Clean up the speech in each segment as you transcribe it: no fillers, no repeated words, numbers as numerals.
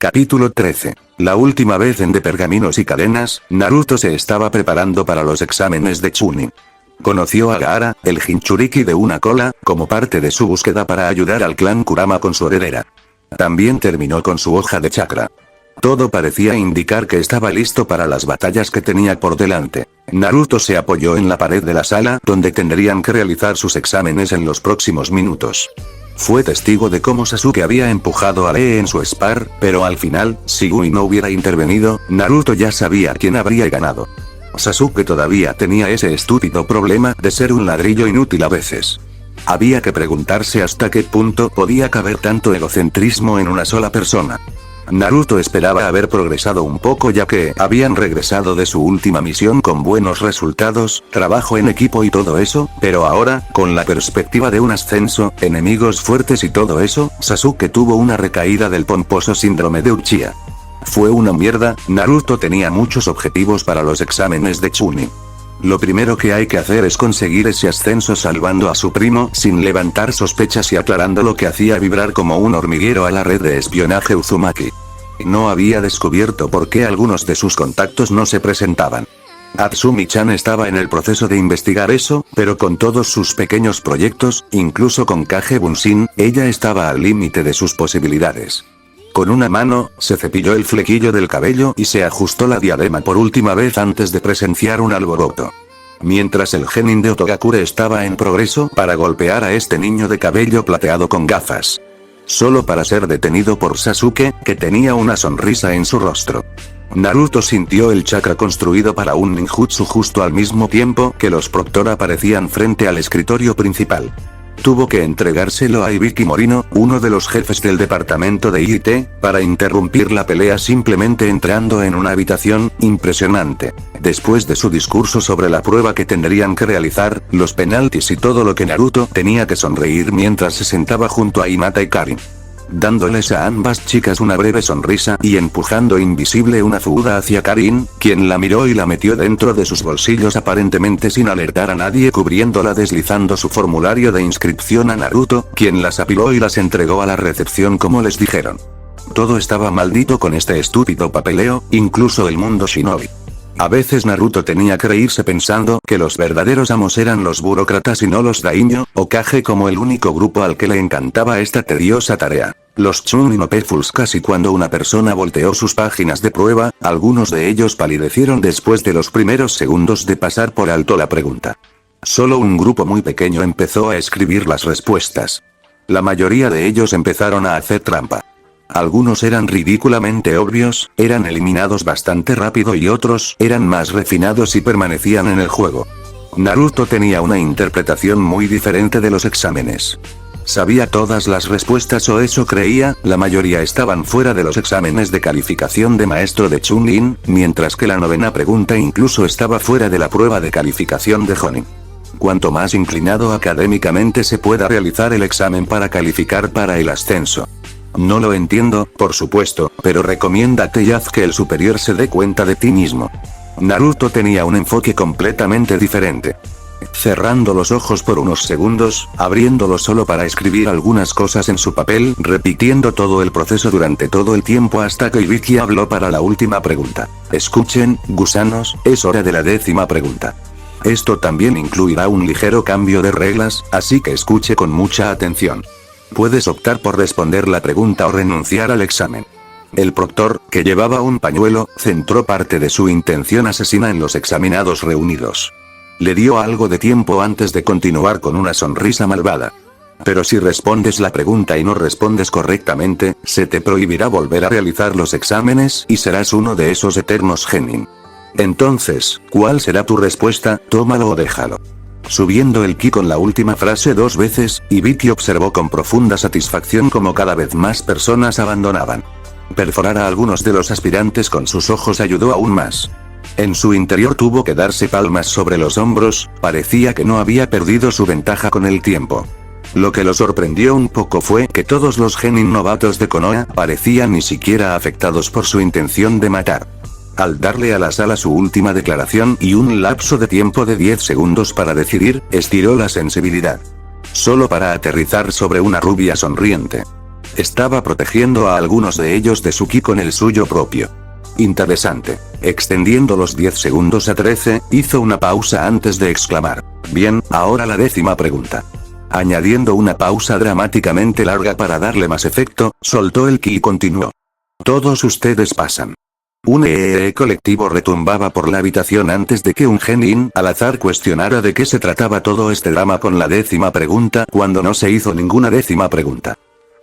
Capítulo 13. La última vez en De Pergaminos y Cadenas, Naruto se estaba preparando para los exámenes de Chunin. Conoció a Gaara, el Jinchuriki de una cola, como parte de su búsqueda para ayudar al clan Kurama con su heredera. También terminó con su hoja de chakra. Todo parecía indicar que estaba listo para las batallas que tenía por delante. Naruto se apoyó en la pared de la sala donde tendrían que realizar sus exámenes en los próximos minutos. Fue testigo de cómo Sasuke había empujado a Lee en su spar, pero al final, si Gui no hubiera intervenido, Naruto ya sabía quién habría ganado. Sasuke todavía tenía ese estúpido problema de ser un ladrillo inútil a veces. Había que preguntarse hasta qué punto podía caber tanto egocentrismo en una sola persona. Naruto esperaba haber progresado un poco ya que habían regresado de su última misión con buenos resultados, trabajo en equipo y todo eso, pero ahora, con la perspectiva de un ascenso, enemigos fuertes y todo eso, Sasuke tuvo una recaída del pomposo síndrome de Uchiha. Fue una mierda. Naruto tenía muchos objetivos para los exámenes de Chunin. Lo primero que hay que hacer es conseguir ese ascenso salvando a su primo sin levantar sospechas y aclarando lo que hacía vibrar como un hormiguero a la red de espionaje Uzumaki. No había descubierto por qué algunos de sus contactos no se presentaban. Atsumi-chan estaba en el proceso de investigar eso, pero con todos sus pequeños proyectos, incluso con Kage Bunshin, ella estaba al límite de sus posibilidades. Con una mano, se cepilló el flequillo del cabello y se ajustó la diadema por última vez antes de presenciar un alboroto. Mientras el genin de Otogakure estaba en progreso para golpear a este niño de cabello plateado con gafas. Solo para ser detenido por Sasuke, que tenía una sonrisa en su rostro. Naruto sintió el chakra construido para un ninjutsu justo al mismo tiempo que los Proctor aparecían frente al escritorio principal. Tuvo que entregárselo a Ibiki Morino, uno de los jefes del departamento de IT, para interrumpir la pelea simplemente entrando en una habitación impresionante. Después de su discurso sobre la prueba que tendrían que realizar, los penaltis y todo lo que Naruto tenía que sonreír mientras se sentaba junto a Hinata y Karin. Dándoles a ambas chicas una breve sonrisa y empujando invisible una fuda hacia Karin, quien la miró y la metió dentro de sus bolsillos aparentemente sin alertar a nadie, cubriéndola deslizando su formulario de inscripción a Naruto, quien las apiló y las entregó a la recepción como les dijeron. Todo estaba maldito con este estúpido papeleo, incluso el mundo shinobi. A veces Naruto tenía que reírse pensando que los verdaderos amos eran los burócratas y no los daimyo, o Kage como el único grupo al que le encantaba esta tediosa tarea. Los Chunin o Pefuls. Casi cuando una persona volteó sus páginas de prueba, algunos de ellos palidecieron después de los primeros segundos de pasar por alto la pregunta. Solo un grupo muy pequeño empezó a escribir las respuestas. La mayoría de ellos empezaron a hacer trampa. Algunos eran ridículamente obvios, eran eliminados bastante rápido y otros eran más refinados y permanecían en el juego. Naruto tenía una interpretación muy diferente de los exámenes. Sabía todas las respuestas o eso creía, la mayoría estaban fuera de los exámenes de calificación de maestro de Chunin, mientras que la novena pregunta incluso estaba fuera de la prueba de calificación de Jonin. Cuanto más inclinado académicamente se pueda realizar el examen para calificar para el ascenso. No lo entiendo, por supuesto, pero recomiéndate y haz que el superior se dé cuenta de ti mismo. Naruto tenía un enfoque completamente diferente. Cerrando los ojos por unos segundos, abriéndolos solo para escribir algunas cosas en su papel, repitiendo todo el proceso durante todo el tiempo hasta que Ibiki habló para la última pregunta. Escuchen, gusanos, es hora de la 10ª pregunta. Esto también incluirá un ligero cambio de reglas, así que escuche con mucha atención. Puedes optar por responder la pregunta o renunciar al examen. El proctor, que llevaba un pañuelo, centró parte de su intención asesina en los examinados reunidos. Le dio algo de tiempo antes de continuar con una sonrisa malvada. Pero si respondes la pregunta y no respondes correctamente, se te prohibirá volver a realizar los exámenes y serás uno de esos eternos genin. Entonces, ¿cuál será tu respuesta? Tómalo o déjalo. Subiendo el ki con la última frase 2 veces, Ibiki observó con profunda satisfacción como cada vez más personas abandonaban. Perforar a algunos de los aspirantes con sus ojos ayudó aún más. En su interior tuvo que darse palmas sobre los hombros, parecía que no había perdido su ventaja con el tiempo. Lo que lo sorprendió un poco fue que todos los genin novatos de Konoha parecían ni siquiera afectados por su intención de matar. Al darle a la sala su última declaración y un lapso de tiempo de 10 segundos para decidir, estiró la sensibilidad. Solo para aterrizar sobre una rubia sonriente. Estaba protegiendo a algunos de ellos de su ki con el suyo propio. Interesante. Extendiendo los 10 segundos a 13, hizo una pausa antes de exclamar. Bien, ahora la 10ª pregunta. Añadiendo una pausa dramáticamente larga para darle más efecto, soltó el ki y continuó. Todos ustedes pasan. Un colectivo retumbaba por la habitación antes de que un genin al azar cuestionara de qué se trataba todo este drama con la 10ª pregunta, cuando no se hizo ninguna 10ª pregunta.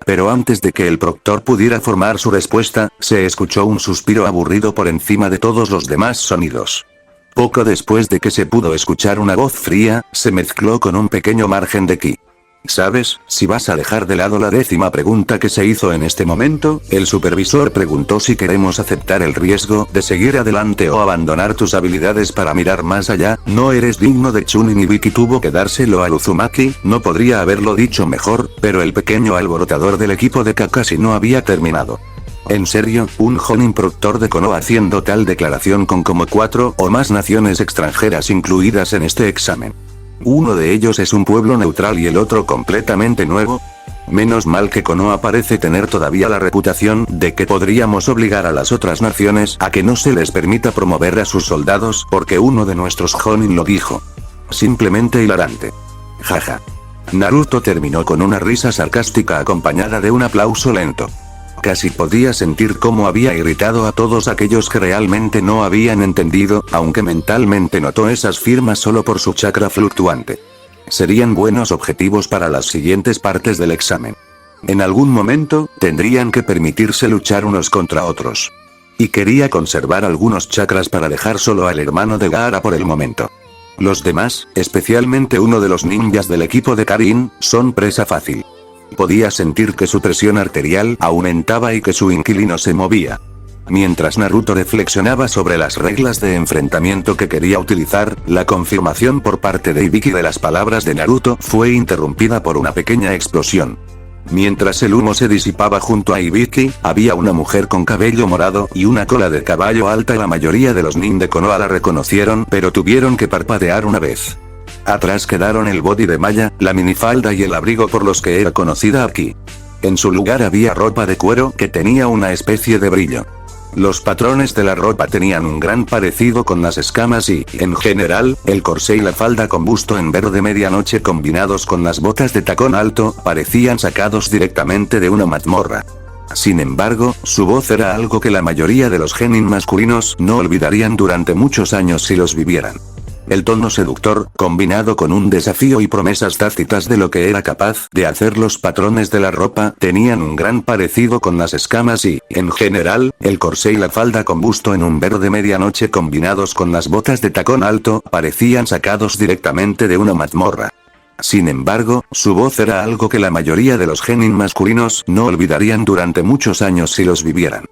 Pero antes de que el proctor pudiera formar su respuesta, se escuchó un suspiro aburrido por encima de todos los demás sonidos. Poco después de que se pudo escuchar una voz fría, se mezcló con un pequeño margen de ki. ¿Sabes, si vas a dejar de lado la 10ª pregunta que se hizo en este momento? El supervisor preguntó si queremos aceptar el riesgo de seguir adelante o abandonar tus habilidades para mirar más allá. No eres digno de Chunin y Vicky tuvo que dárselo a Uzumaki, no podría haberlo dicho mejor, pero el pequeño alborotador del equipo de Kakashi no había terminado. En serio, un Jonin proctor de Konoha haciendo tal declaración con como 4 o más naciones extranjeras incluidas en este examen. Uno de ellos es un pueblo neutral y el otro completamente nuevo. Menos mal que Konoha parece tener todavía la reputación de que podríamos obligar a las otras naciones a que no se les permita promover a sus soldados porque uno de nuestros Jonin lo dijo. Simplemente hilarante. Jaja. Naruto terminó con una risa sarcástica acompañada de un aplauso lento. Casi podía sentir cómo había irritado a todos aquellos que realmente no habían entendido, aunque mentalmente notó esas firmas solo por su chakra fluctuante. Serían buenos objetivos para las siguientes partes del examen. En algún momento, tendrían que permitirse luchar unos contra otros. Y quería conservar algunos chakras para dejar solo al hermano de Gaara por el momento. Los demás, especialmente uno de los ninjas del equipo de Karin, son presa fácil. Podía sentir que su presión arterial aumentaba y que su inquilino se movía. Mientras Naruto reflexionaba sobre las reglas de enfrentamiento que quería utilizar, la confirmación por parte de Ibiki de las palabras de Naruto fue interrumpida por una pequeña explosión. Mientras el humo se disipaba junto a Ibiki, había una mujer con cabello morado y una cola de caballo alta. La mayoría de los nin de Konoha la reconocieron, pero tuvieron que parpadear una vez. Atrás quedaron el body de malla, la minifalda y el abrigo por los que era conocida aquí. En su lugar había ropa de cuero que tenía una especie de brillo. Los patrones de la ropa tenían un gran parecido con las escamas y, en general, el corsé y la falda con busto en verde medianoche combinados con las botas de tacón alto, parecían sacados directamente de una mazmorra. Sin embargo, su voz era algo que la mayoría de los genin masculinos no olvidarían durante muchos años si los vivieran. El tono seductor, combinado con un desafío y promesas tácitas de lo que era capaz de hacer los patrones de la ropa, tenían un gran parecido con las escamas y, en general, el corsé y la falda con busto en un verde medianoche combinados con las botas de tacón alto, parecían sacados directamente de una mazmorra. Sin embargo, su voz era algo que la mayoría de los genin masculinos no olvidarían durante muchos años si los vivieran.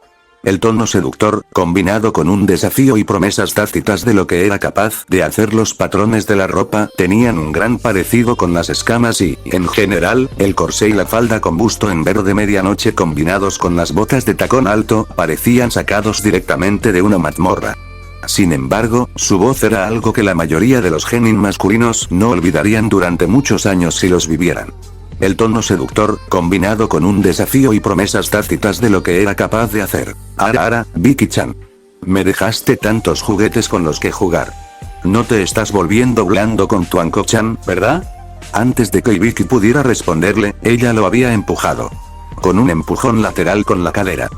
El tono seductor, combinado con un desafío y promesas tácitas de lo que era capaz de hacer los patrones de la ropa, tenían un gran parecido con las escamas y, en general, el corsé y la falda con busto en verde medianoche combinados con las botas de tacón alto, parecían sacados directamente de una mazmorra. Sin embargo, su voz era algo que la mayoría de los genin masculinos no olvidarían durante muchos años si los vivieran. El tono seductor, combinado con un desafío y promesas tácitas de lo que era capaz de hacer. Ara, Vicky-chan. Me dejaste tantos juguetes con los que jugar. No te estás volviendo blando con tu Anko-chan, ¿verdad? Antes de que Ibiki pudiera responderle, ella lo había empujado. Con un empujón lateral con la cadera.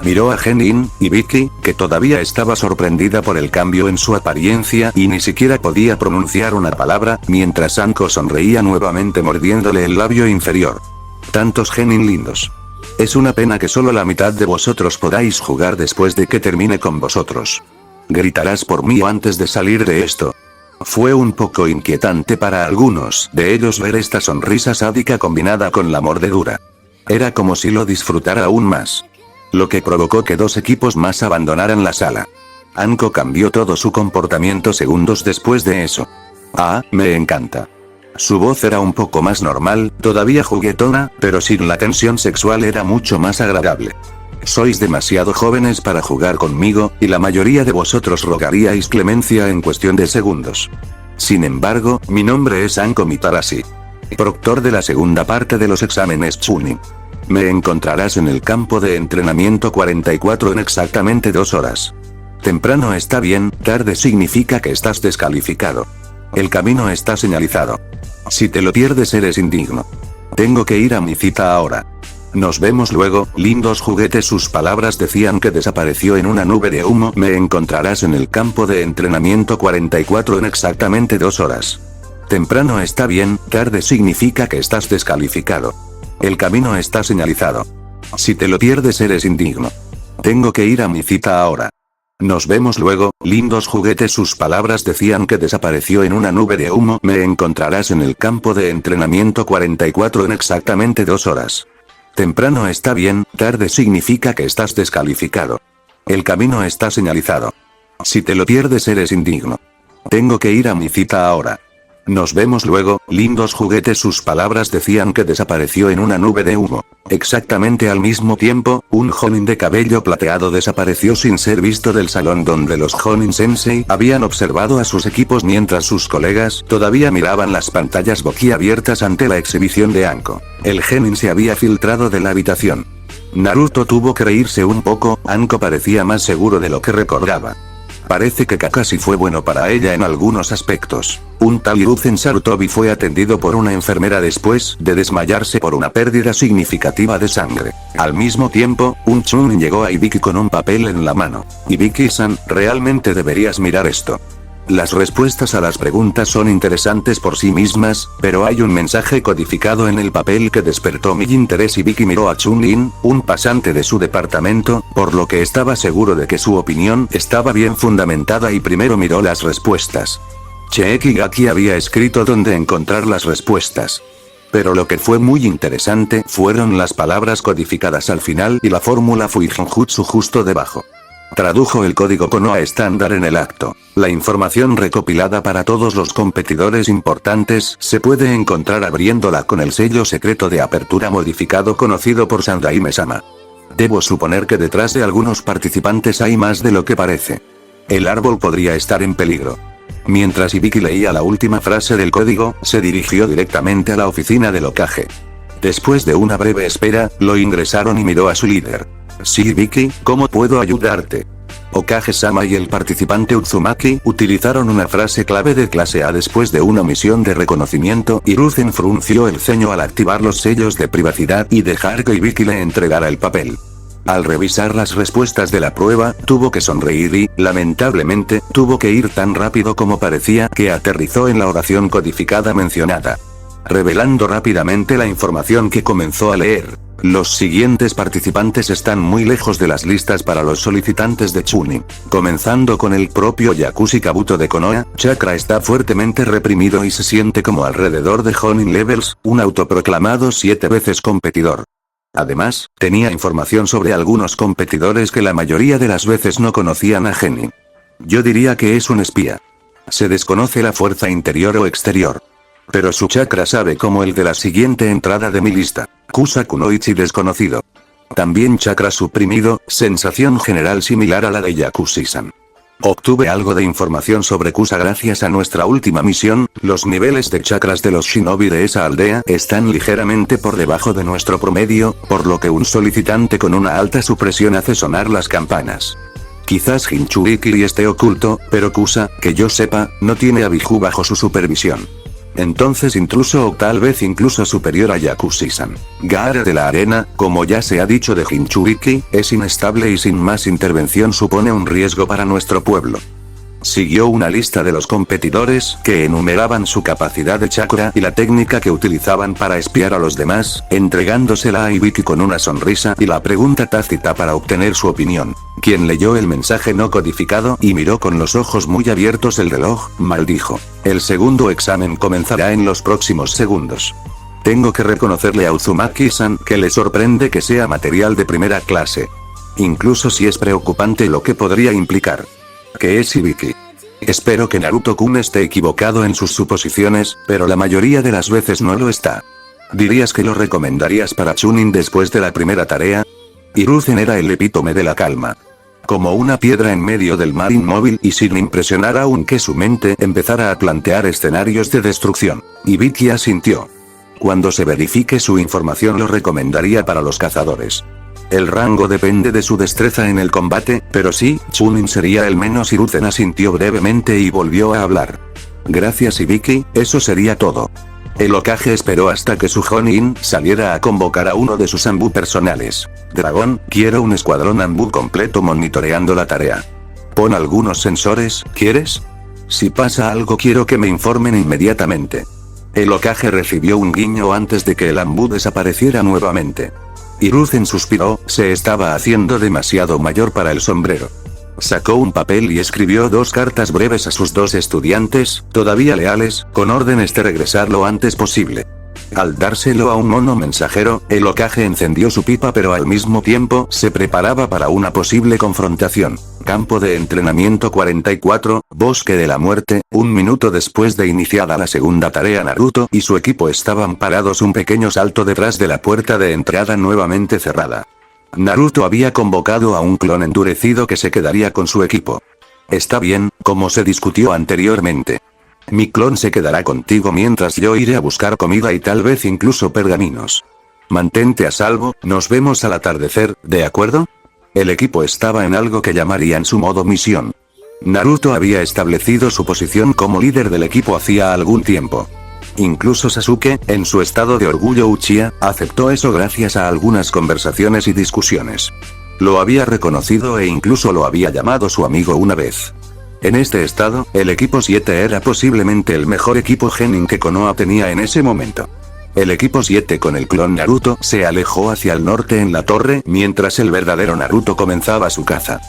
Miró a Genin, y Vicky, que todavía estaba sorprendida por el cambio en su apariencia y ni siquiera podía pronunciar una palabra, mientras Anko sonreía nuevamente mordiéndole el labio inferior. Tantos Genin lindos. Es una pena que solo la mitad de vosotros podáis jugar después de que termine con vosotros. Gritarás por mí antes de salir de esto. Fue un poco inquietante para algunos de ellos ver esta sonrisa sádica combinada con la mordedura. Era como si lo disfrutara aún más. Lo que provocó que dos equipos más abandonaran la sala. Anko cambió todo su comportamiento segundos después de eso. Ah, me encanta. Su voz era un poco más normal, todavía juguetona, pero sin la tensión sexual era mucho más agradable. Sois demasiado jóvenes para jugar conmigo, y la mayoría de vosotros rogaríais clemencia en cuestión de segundos. Sin embargo, mi nombre es Anko Mitarashi. Proctor de la segunda parte de los exámenes Chunin. Me encontrarás en el campo de entrenamiento 44 en exactamente 2 horas. Temprano está bien, tarde significa que estás descalificado. El camino está señalizado. Si te lo pierdes eres indigno. Tengo que ir a mi cita ahora. Nos vemos luego, lindos juguetes. Sus palabras decían que desapareció en una nube de humo. Me encontrarás en el campo de entrenamiento 44 en exactamente 2 horas. Temprano está bien, tarde significa que estás descalificado. El camino está señalizado. Si te lo pierdes eres indigno. Tengo que ir a mi cita ahora. Nos vemos luego, lindos juguetes. Sus palabras decían que desapareció en una nube de humo. Me encontrarás en el campo de entrenamiento 44 en exactamente 2 horas. Temprano está bien, tarde significa que estás descalificado. El camino está señalizado. Si te lo pierdes eres indigno. Tengo que ir a mi cita ahora. Nos vemos luego, lindos juguetes. Sus palabras decían que desapareció en una nube de humo. Exactamente al mismo tiempo, un Jonin de cabello plateado desapareció sin ser visto del salón donde los Jonin Sensei habían observado a sus equipos mientras sus colegas todavía miraban las pantallas boquiabiertas ante la exhibición de Anko. El genin se había filtrado de la habitación. Naruto tuvo que reírse un poco. Anko parecía más seguro de lo que recordaba. Parece que Kakashi fue bueno para ella en algunos aspectos. Un tal Hiruzen Sarutobi fue atendido por una enfermera después de desmayarse por una pérdida significativa de sangre. Al mismo tiempo, un Chunin llegó a Ibiki con un papel en la mano. Ibiki-san, realmente deberías mirar esto. Las respuestas a las preguntas son interesantes por sí mismas, pero hay un mensaje codificado en el papel que despertó mi interés. Ibiki miró a Chunin, un pasante de su departamento, por lo que estaba seguro de que su opinión estaba bien fundamentada y primero miró las respuestas. Cheekigaki había escrito dónde encontrar las respuestas. Pero lo que fue muy interesante fueron las palabras codificadas al final y la fórmula Fuigenjutsu justo debajo. Tradujo el código Konoha estándar en el acto. La información recopilada para todos los competidores importantes se puede encontrar abriéndola con el sello secreto de apertura modificado conocido por Sandaime-sama. Debo suponer que detrás de algunos participantes hay más de lo que parece. El árbol podría estar en peligro. Mientras Ibiki leía la última frase del código, se dirigió directamente a la oficina del Hokage. Después de una breve espera, lo ingresaron y miró a su líder. Sí, Ibiki, ¿cómo puedo ayudarte? Hokage-sama y el participante Uzumaki utilizaron una frase clave de clase A después de una misión de reconocimiento. Hiruzen frunció el ceño al activar los sellos de privacidad y dejar que Ibiki le entregara el papel. Al revisar las respuestas de la prueba, tuvo que sonreír y, lamentablemente, tuvo que ir tan rápido como parecía que aterrizó en la oración codificada mencionada. Revelando rápidamente la información que comenzó a leer. Los siguientes participantes están muy lejos de las listas para los solicitantes de Chunin. Comenzando con el propio Yakushi Kabuto de Konoha, Chakra está fuertemente reprimido y se siente como alrededor de Jonin Levels, un autoproclamado 7 veces competidor. Además, tenía información sobre algunos competidores que la mayoría de las veces no conocían a Genin. Yo diría que es un espía. Se desconoce la fuerza interior o exterior. Pero su chakra sabe como el de la siguiente entrada de mi lista. Kusakunoichi desconocido. También chakra suprimido, sensación general similar a la de Yakushi-san. Obtuve algo de información sobre Kusa gracias a nuestra última misión. Los niveles de chakras de los shinobi de esa aldea están ligeramente por debajo de nuestro promedio, por lo que un solicitante con una alta supresión hace sonar las campanas. Quizás Jinchuriki esté oculto, pero Kusa, que yo sepa, no tiene a Biju bajo su supervisión. Entonces intruso o tal vez incluso superior a Yakushi-san. Gaara de la arena, como ya se ha dicho de Jinchuriki, es inestable y sin más intervención supone un riesgo para nuestro pueblo. Siguió una lista de los competidores que enumeraban su capacidad de chakra y la técnica que utilizaban para espiar a los demás, entregándosela a Ibiki con una sonrisa y la pregunta tácita para obtener su opinión. Quien leyó el mensaje no codificado y miró con los ojos muy abiertos el reloj, maldijo. El segundo examen comenzará en los próximos segundos. Tengo que reconocerle a Uzumaki-san que le sorprende que sea material de primera clase. Incluso si es preocupante lo que podría implicar. Que es Ibiki. Espero que Naruto-kun esté equivocado en sus suposiciones, pero la mayoría de las veces no lo está. ¿Dirías que lo recomendarías para Chunin después de la primera tarea? Hiruzen era el epítome de la calma. Como una piedra en medio del mar inmóvil y sin impresionar aún que su mente empezara a plantear escenarios de destrucción. Ibiki asintió. Cuando se verifique su información lo recomendaría para los cazadores. El rango depende de su destreza en el combate, pero sí, Chunin sería el menos. Hiruzen asintió brevemente y volvió a hablar. Gracias Hibiki, eso sería todo. El Hokage esperó hasta que su Jonin saliera a convocar a uno de sus Anbu personales. Dragón, quiero un escuadrón Anbu completo monitoreando la tarea. Pon algunos sensores, ¿quieres? Si pasa algo quiero que me informen inmediatamente. El Hokage recibió un guiño antes de que el Anbu desapareciera nuevamente. Hiruzen suspiró, se estaba haciendo demasiado mayor para el sombrero. Sacó un papel y escribió 2 cartas breves a sus 2 estudiantes, todavía leales, con órdenes de regresar lo antes posible. Al dárselo a un mono mensajero, el Hokage encendió su pipa pero al mismo tiempo se preparaba para una posible confrontación. Campo de entrenamiento 44, Bosque de la Muerte. 1 minuto después de iniciada la segunda tarea, Naruto y su equipo estaban parados un pequeño salto detrás de la puerta de entrada nuevamente cerrada. Naruto había convocado a un clon endurecido que se quedaría con su equipo. Está bien, como se discutió anteriormente. Mi clon se quedará contigo mientras yo iré a buscar comida y tal vez incluso pergaminos. Mantente a salvo, nos vemos al atardecer, ¿de acuerdo? El equipo estaba en algo que llamarían su modo misión. Naruto había establecido su posición como líder del equipo hacía algún tiempo. Incluso Sasuke, en su estado de orgullo Uchiha, aceptó eso gracias a algunas conversaciones y discusiones. Lo había reconocido e incluso lo había llamado su amigo una vez. En este estado, el equipo 7 era posiblemente el mejor equipo genin que Konoha tenía en ese momento. El equipo 7 con el clon Naruto se alejó hacia el norte en la torre mientras el verdadero Naruto comenzaba su caza.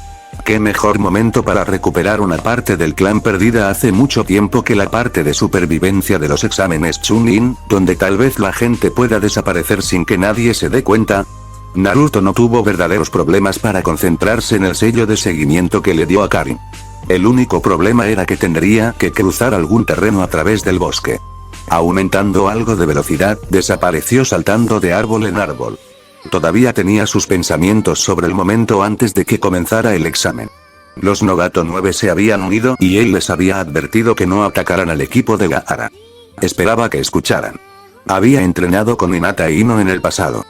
Qué mejor momento para recuperar una parte del clan perdida hace mucho tiempo que la parte de supervivencia de los exámenes Chunin, donde tal vez la gente pueda desaparecer sin que nadie se dé cuenta. Naruto no tuvo verdaderos problemas para concentrarse en el sello de seguimiento que le dio a Karin. El único problema era que tendría que cruzar algún terreno a través del bosque. Aumentando algo de velocidad, desapareció saltando de árbol en árbol. Todavía tenía sus pensamientos sobre el momento antes de que comenzara el examen. Los Nogato 9 se habían unido y él les había advertido que no atacaran al equipo de Gaara. Esperaba que escucharan. Había entrenado con Hinata e Ino en el pasado.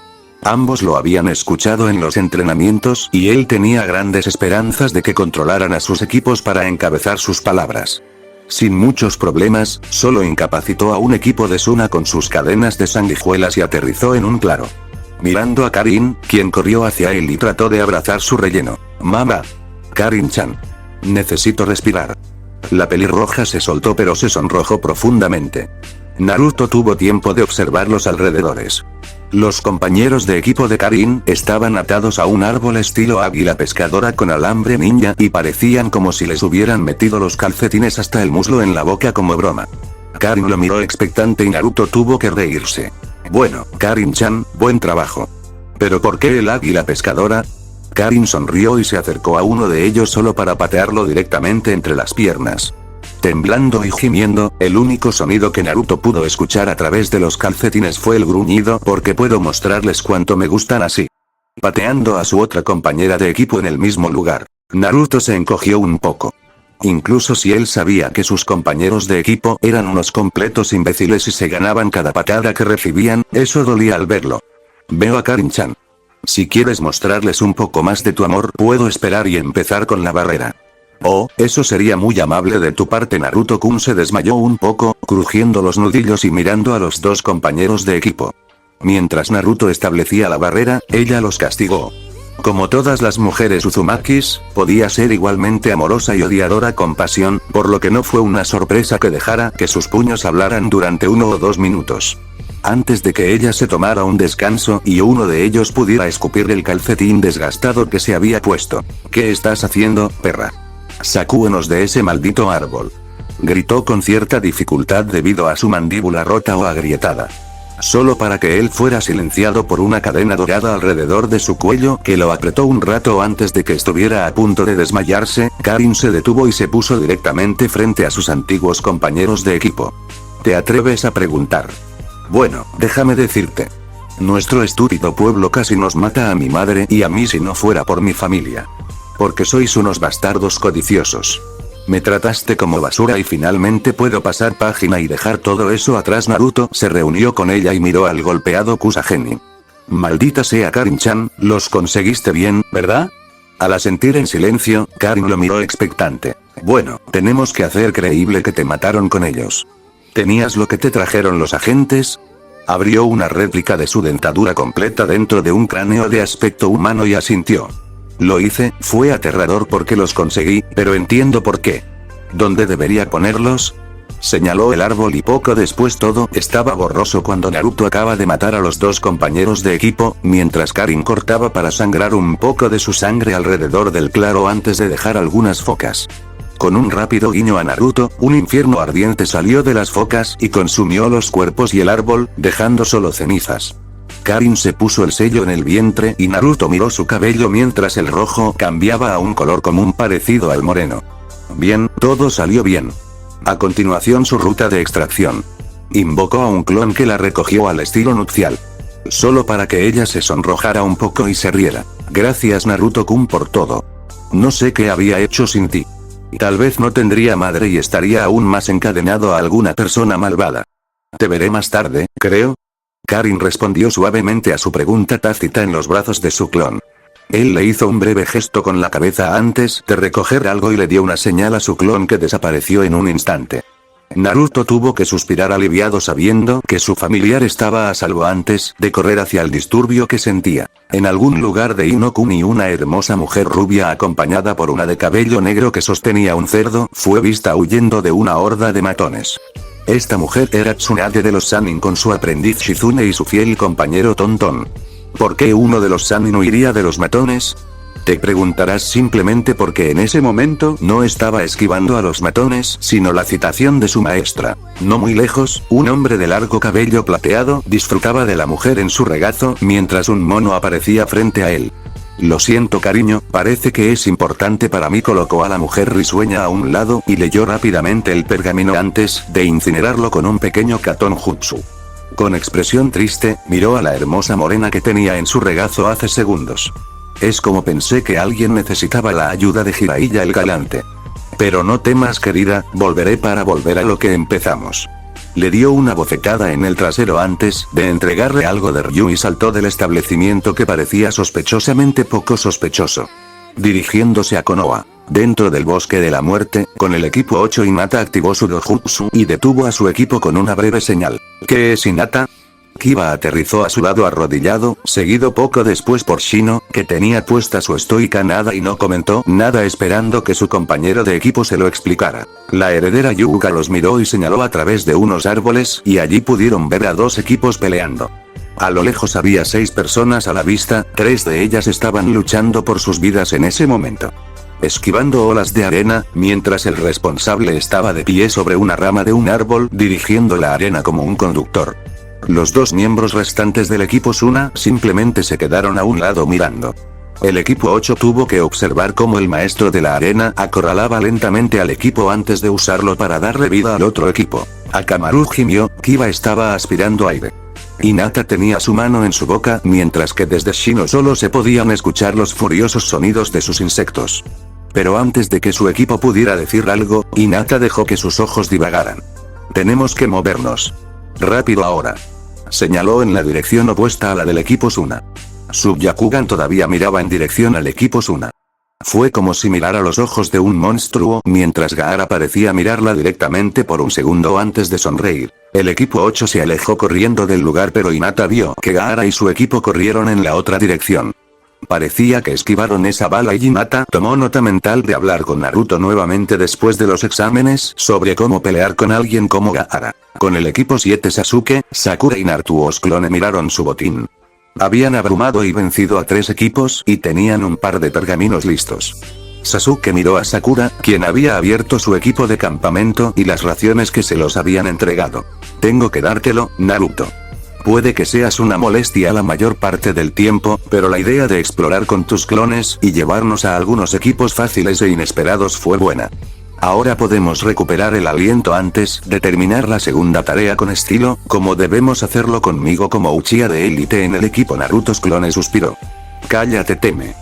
Ambos lo habían escuchado en los entrenamientos y él tenía grandes esperanzas de que controlaran a sus equipos para encabezar sus palabras. Sin muchos problemas, solo incapacitó a un equipo de Suna con sus cadenas de sanguijuelas y aterrizó en un claro. Mirando a Karin, quien corrió hacia él y trató de abrazar su relleno. «Mamá. Karin-chan. Necesito respirar». La pelirroja se soltó pero se sonrojó profundamente. Naruto tuvo tiempo de observar los alrededores. Los compañeros de equipo de Karin estaban atados a un árbol estilo águila pescadora con alambre ninja y parecían como si les hubieran metido los calcetines hasta el muslo en la boca como broma. Karin lo miró expectante y Naruto tuvo que reírse. Bueno, Karin-chan, buen trabajo. ¿Pero por qué el águila pescadora? Karin sonrió y se acercó a uno de ellos solo para patearlo directamente entre las piernas. Temblando y gimiendo, el único sonido que Naruto pudo escuchar a través de los calcetines fue el gruñido porque puedo mostrarles cuánto me gustan así. Pateando a su otra compañera de equipo en el mismo lugar, Naruto se encogió un poco. Incluso si él sabía que sus compañeros de equipo eran unos completos imbéciles y se ganaban cada patada que recibían, eso dolía al verlo. Veo a Karin-chan. Si quieres mostrarles un poco más de tu amor, puedo esperar y empezar con la barrera. Oh, eso sería muy amable de tu parte. Naruto-kun se desmayó un poco, crujiendo los nudillos y mirando a los dos compañeros de equipo. Mientras Naruto establecía la barrera, ella los castigó. Como todas las mujeres Uzumakis, podía ser igualmente amorosa y odiadora con pasión, por lo que no fue una sorpresa que dejara que sus puños hablaran durante 1 o 2 minutos. Antes de que ella se tomara un descanso y uno de ellos pudiera escupir el calcetín desgastado que se había puesto. ¿Qué estás haciendo, perra? Sacúenos de ese maldito árbol. Gritó con cierta dificultad debido a su mandíbula rota o agrietada. Solo para que él fuera silenciado por una cadena dorada alrededor de su cuello que lo apretó un rato antes de que estuviera a punto de desmayarse. Karin se detuvo y se puso directamente frente a sus antiguos compañeros de equipo. ¿Te atreves a preguntar? Bueno, déjame decirte. Nuestro estúpido pueblo casi nos mata a mi madre y a mí si no fuera por mi familia. Porque sois unos bastardos codiciosos. Me trataste como basura y finalmente puedo pasar página y dejar todo eso atrás. Naruto se reunió con ella y miró al golpeado Kusanagi. Maldita sea Karin-chan, los conseguiste bien, ¿verdad? Al asentir en silencio, Karin lo miró expectante. Bueno, tenemos que hacer creíble que te mataron con ellos. ¿Tenías lo que te trajeron los agentes? Abrió una réplica de su dentadura completa dentro de un cráneo de aspecto humano y asintió. Lo hice, fue aterrador porque los conseguí, pero entiendo por qué. ¿Dónde debería ponerlos? Señaló el árbol y poco después todo estaba borroso cuando Naruto acaba de matar a los dos compañeros de equipo, mientras Karin cortaba para sangrar un poco de su sangre alrededor del claro antes de dejar algunas focas. Con un rápido guiño a Naruto, un infierno ardiente salió de las focas y consumió los cuerpos y el árbol, dejando solo cenizas. Karin se puso el sello en el vientre y Naruto miró su cabello mientras el rojo cambiaba a un color común parecido al moreno. Bien, todo salió bien. A continuación su ruta de extracción. Invocó a un clon que la recogió al estilo nupcial. Solo para que ella se sonrojara un poco y se riera. Gracias Naruto-kun por todo. No sé qué había hecho sin ti. Tal vez no tendría madre y estaría aún más encadenado a alguna persona malvada. Te veré más tarde, creo. Karin respondió suavemente a su pregunta tácita en los brazos de su clon. Él le hizo un breve gesto con la cabeza antes de recoger algo y le dio una señal a su clon que desapareció en un instante. Naruto tuvo que suspirar aliviado sabiendo que su familiar estaba a salvo antes de correr hacia el disturbio que sentía. En algún lugar de Inokuni una hermosa mujer rubia acompañada por una de cabello negro que sostenía un cerdo fue vista huyendo de una horda de matones. Esta mujer era Tsunade de los Sannin con su aprendiz Shizune y su fiel compañero Tonton. ¿Por qué uno de los Sannin huiría de los matones? Te preguntarás simplemente porque en ese momento no estaba esquivando a los matones, sino la citación de su maestra. No muy lejos, un hombre de largo cabello plateado disfrutaba de la mujer en su regazo mientras un mono aparecía frente a él. Lo siento cariño, parece que es importante para mí. Colocó a la mujer risueña a un lado y leyó rápidamente el pergamino antes de incinerarlo con un pequeño Katon Jutsu. Con expresión triste, miró a la hermosa morena que tenía en su regazo hace segundos. Es como pensé que alguien necesitaba la ayuda de Jiraiya el galante. Pero no temas querida, volveré para volver a lo que empezamos. Le dio una bofetada en el trasero antes de entregarle algo de Ryu y saltó del establecimiento que parecía sospechosamente poco sospechoso. Dirigiéndose a Konoha. Dentro del bosque de la muerte, con el equipo 8 Hinata activó su dojutsu y detuvo a su equipo con una breve señal. ¿Qué es Hinata? Kiba aterrizó a su lado arrodillado, seguido poco después por Shino, que tenía puesta su estoica nada y no comentó nada esperando que su compañero de equipo se lo explicara. La heredera Yuga los miró y señaló a través de unos árboles y allí pudieron ver a dos equipos peleando. A lo lejos había 6 personas a la vista, 3 de ellas estaban luchando por sus vidas en ese momento. Esquivando olas de arena, mientras el responsable estaba de pie sobre una rama de un árbol dirigiendo la arena como un conductor. Los 2 miembros restantes del equipo Suna simplemente se quedaron a un lado mirando. El equipo 8 tuvo que observar cómo el maestro de la arena acorralaba lentamente al equipo antes de usarlo para darle vida al otro equipo. Akamaru gimió, Kiba estaba aspirando aire. Hinata tenía su mano en su boca mientras que desde Shino solo se podían escuchar los furiosos sonidos de sus insectos. Pero antes de que su equipo pudiera decir algo, Hinata dejó que sus ojos divagaran. Tenemos que movernos. Rápido ahora. Señaló en la dirección opuesta a la del equipo Suna. Sub-Yakugan todavía miraba en dirección al equipo Suna. Fue como si mirara los ojos de un monstruo mientras Gaara parecía mirarla directamente por un segundo antes de sonreír. El equipo 8 se alejó corriendo del lugar pero Hinata vio que Gaara y su equipo corrieron en la otra dirección. Parecía que esquivaron esa bala y Hinata tomó nota mental de hablar con Naruto nuevamente después de los exámenes sobre cómo pelear con alguien como Gaara. Con el equipo 7 Sasuke, Sakura y Naruto's clone miraron su botín. Habían abrumado y vencido a 3 equipos y tenían un par de pergaminos listos. Sasuke miró a Sakura, quien había abierto su equipo de campamento y las raciones que se los habían entregado. Tengo que dártelo, Naruto. Puede que seas una molestia la mayor parte del tiempo, pero la idea de explorar con tus clones y llevarnos a algunos equipos fáciles e inesperados fue buena. Ahora podemos recuperar el aliento antes de terminar la segunda tarea con estilo, como debemos hacerlo conmigo como Uchiha de élite en el equipo. Naruto's clone suspiró. Cállate Teme.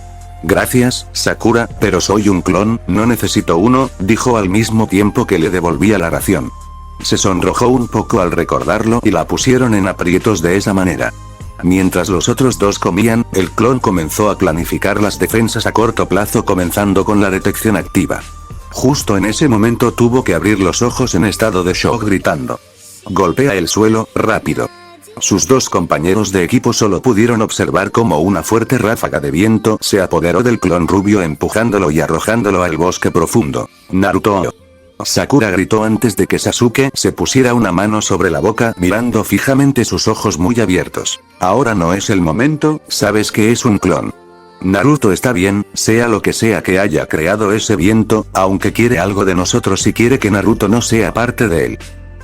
Gracias, Sakura, pero soy un clon, no necesito uno, dijo al mismo tiempo que le devolvía la ración. Se sonrojó un poco al recordarlo y la pusieron en aprietos de esa manera. Mientras los otros dos comían, el clon comenzó a planificar las defensas a corto plazo comenzando con la detección activa. Justo en ese momento tuvo que abrir los ojos en estado de shock gritando. Golpea el suelo, rápido. Sus dos compañeros de equipo solo pudieron observar cómo una fuerte ráfaga de viento se apoderó del clon rubio empujándolo y arrojándolo al bosque profundo. Naruto. Sakura gritó antes de que Sasuke se pusiera una mano sobre la boca mirando fijamente sus ojos muy abiertos. Ahora no es el momento, sabes que es un clon. Naruto está bien, sea lo que sea que haya creado ese viento, aunque quiere algo de nosotros y quiere que Naruto no sea parte de él.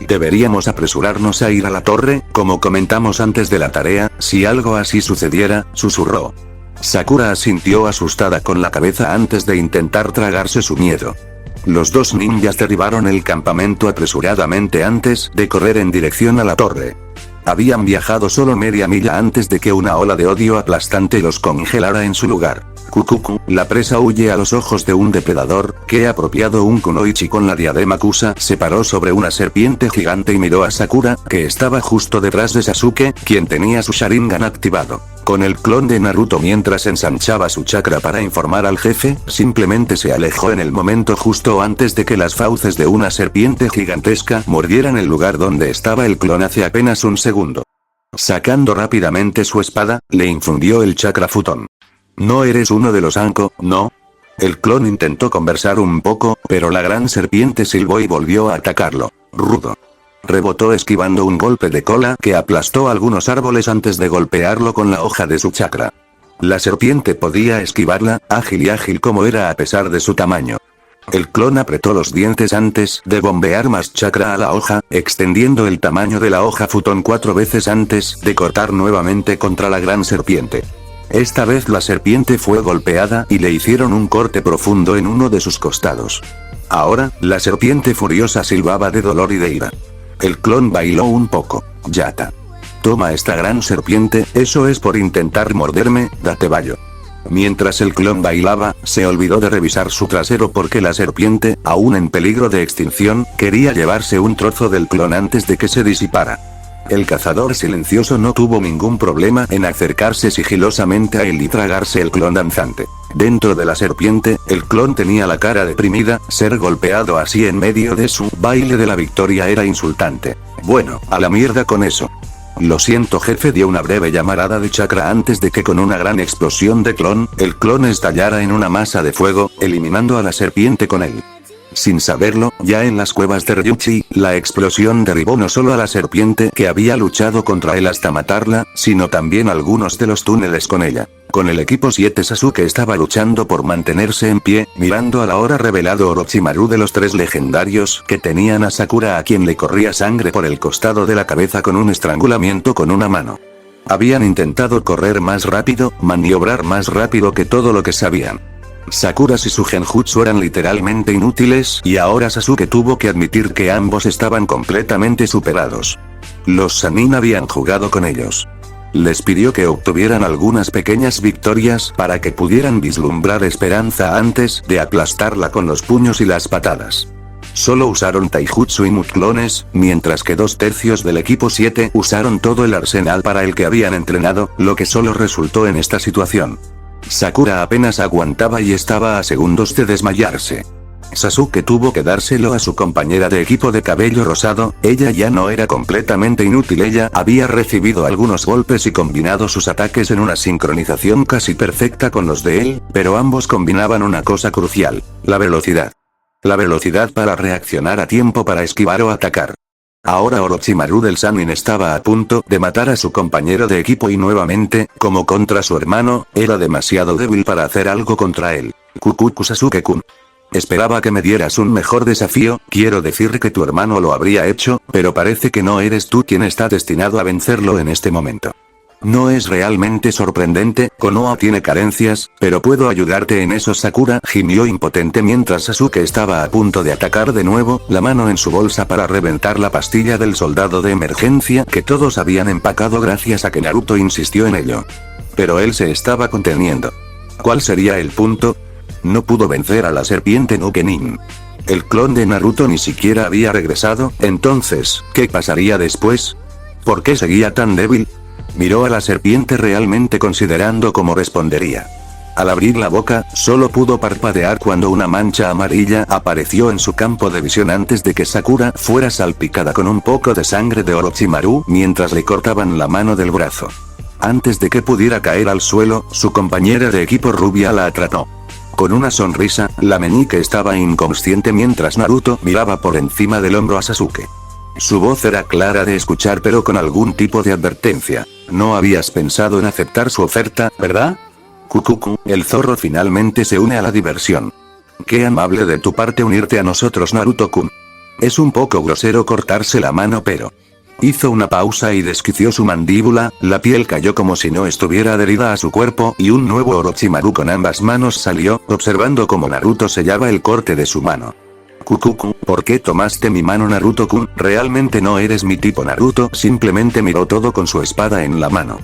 Deberíamos apresurarnos a ir a la torre, como comentamos antes de la tarea, si algo así sucediera, susurró. Sakura asintió asustada con la cabeza antes de intentar tragarse su miedo. Los dos ninjas derribaron el campamento apresuradamente antes de correr en dirección a la torre. Habían viajado solo media milla antes de que una ola de odio aplastante los congelara en su lugar. Kukuku, la presa huye a los ojos de un depredador, que apropiado un kunoichi con la diadema Kusa se paró sobre una serpiente gigante y miró a Sakura, que estaba justo detrás de Sasuke, quien tenía su Sharingan activado. Con el clon de Naruto mientras ensanchaba su chakra para informar al jefe, simplemente se alejó en el momento justo antes de que las fauces de una serpiente gigantesca mordieran el lugar donde estaba el clon hace apenas un segundo. Sacando rápidamente su espada, le infundió el chakra futón. ¿No eres uno de los Anko, no? El clon intentó conversar un poco, pero la gran serpiente silbó y volvió a atacarlo. Rudo. Rebotó esquivando un golpe de cola que aplastó algunos árboles antes de golpearlo con la hoja de su chakra. La serpiente podía esquivarla, ágil como era a pesar de su tamaño. El clon apretó los dientes antes de bombear más chakra a la hoja, extendiendo el tamaño de la hoja futón 4 veces antes de cortar nuevamente contra la gran serpiente. Esta vez la serpiente fue golpeada y le hicieron un corte profundo en uno de sus costados. Ahora, la serpiente furiosa silbaba de dolor y de ira. El clon bailó un poco. Yata. Toma esta gran serpiente, eso es por intentar morderme, date vallo. Mientras el clon bailaba, se olvidó de revisar su trasero porque la serpiente, aún en peligro de extinción, quería llevarse un trozo del clon antes de que se disipara. El cazador silencioso no tuvo ningún problema en acercarse sigilosamente a él y tragarse el clon danzante. Dentro de la serpiente, el clon tenía la cara deprimida, ser golpeado así en medio de su baile de la victoria era insultante. Bueno, a la mierda con eso. Lo siento jefe, dio una breve llamarada de chakra antes de que con una gran explosión de clon, el clon estallara en una masa de fuego, eliminando a la serpiente con él. Sin saberlo, ya en las cuevas de Ryuchi, la explosión derribó no solo a la serpiente que había luchado contra él hasta matarla, sino también algunos de los túneles con ella. Con el equipo 7 Sasuke estaba luchando por mantenerse en pie, mirando al ahora revelado Orochimaru de los 3 legendarios que tenían a Sakura a quien le corría sangre por el costado de la cabeza con un estrangulamiento con una mano. Habían intentado correr más rápido, maniobrar más rápido que todo lo que sabían. Sakura y su genjutsu eran literalmente inútiles y ahora Sasuke tuvo que admitir que ambos estaban completamente superados. Los Sannin habían jugado con ellos. Les pidió que obtuvieran algunas pequeñas victorias para que pudieran vislumbrar esperanza antes de aplastarla con los puños y las patadas. Solo usaron taijutsu y mutclones, mientras que 2/3 del equipo 7 usaron todo el arsenal para el que habían entrenado, lo que solo resultó en esta situación. Sakura apenas aguantaba y estaba a segundos de desmayarse. Sasuke tuvo que dárselo a su compañera de equipo de cabello rosado, ella ya no era completamente inútil, ella había recibido algunos golpes y combinado sus ataques en una sincronización casi perfecta con los de él, pero ambos combinaban una cosa crucial, la velocidad. La velocidad para reaccionar a tiempo para esquivar o atacar. Ahora Orochimaru del Sannin estaba a punto de matar a su compañero de equipo y nuevamente, como contra su hermano, era demasiado débil para hacer algo contra él. Kukuku Sasuke-kun. Esperaba que me dieras un mejor desafío, quiero decir que tu hermano lo habría hecho, pero parece que no eres tú quien está destinado a vencerlo en este momento. No es realmente sorprendente, Konoha tiene carencias, pero puedo ayudarte en eso. Sakura gimió impotente mientras Sasuke estaba a punto de atacar de nuevo, la mano en su bolsa para reventar la pastilla del soldado de emergencia que todos habían empacado gracias a que Naruto insistió en ello. Pero él se estaba conteniendo. ¿Cuál sería el punto? No pudo vencer a la serpiente Nukenin. El clon de Naruto ni siquiera había regresado, entonces, ¿qué pasaría después? ¿Por qué seguía tan débil? Miró a la serpiente realmente considerando cómo respondería. Al abrir la boca, solo pudo parpadear cuando una mancha amarilla apareció en su campo de visión antes de que Sakura fuera salpicada con un poco de sangre de Orochimaru mientras le cortaban la mano del brazo. Antes de que pudiera caer al suelo, su compañera de equipo rubia la atrapó. Con una sonrisa, la meñique estaba inconsciente mientras Naruto miraba por encima del hombro a Sasuke. Su voz era clara de escuchar pero con algún tipo de advertencia. No habías pensado en aceptar su oferta, ¿verdad? Kukuku, el zorro finalmente se une a la diversión. Qué amable de tu parte unirte a nosotros, Naruto-kun. Es un poco grosero cortarse la mano pero... Hizo una pausa y desquició su mandíbula, la piel cayó como si no estuviera adherida a su cuerpo y un nuevo Orochimaru con ambas manos salió, observando cómo Naruto sellaba el corte de su mano. Kukuku, ¿por qué tomaste mi mano, Naruto-kun? Realmente no eres mi tipo. Naruto simplemente miró todo con su espada en la mano.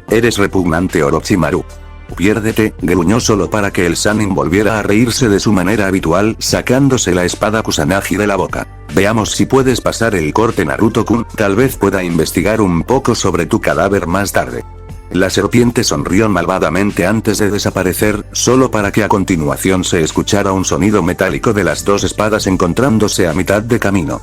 Eres repugnante, Orochimaru. Piérdete, gruñó solo para que el Sannin volviera a reírse de su manera habitual, sacándose la espada Kusanagi de la boca. Veamos si puedes pasar el corte, Naruto-kun, tal vez pueda investigar un poco sobre tu cadáver más tarde. La serpiente sonrió malvadamente antes de desaparecer, solo para que a continuación se escuchara un sonido metálico de las dos espadas encontrándose a mitad de camino.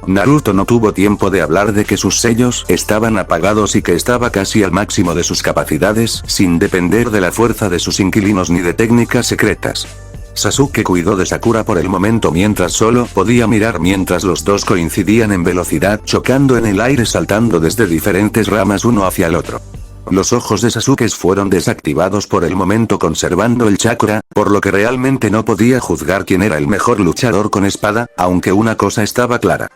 Naruto no tuvo tiempo de hablar de que sus sellos estaban apagados y que estaba casi al máximo de sus capacidades, sin depender de la fuerza de sus inquilinos ni de técnicas secretas. Sasuke cuidó de Sakura por el momento mientras solo podía mirar mientras los dos coincidían en velocidad chocando en el aire saltando desde diferentes ramas uno hacia el otro. Los ojos de Sasuke fueron desactivados por el momento conservando el chakra, por lo que realmente no podía juzgar quién era el mejor luchador con espada, aunque una cosa estaba clara.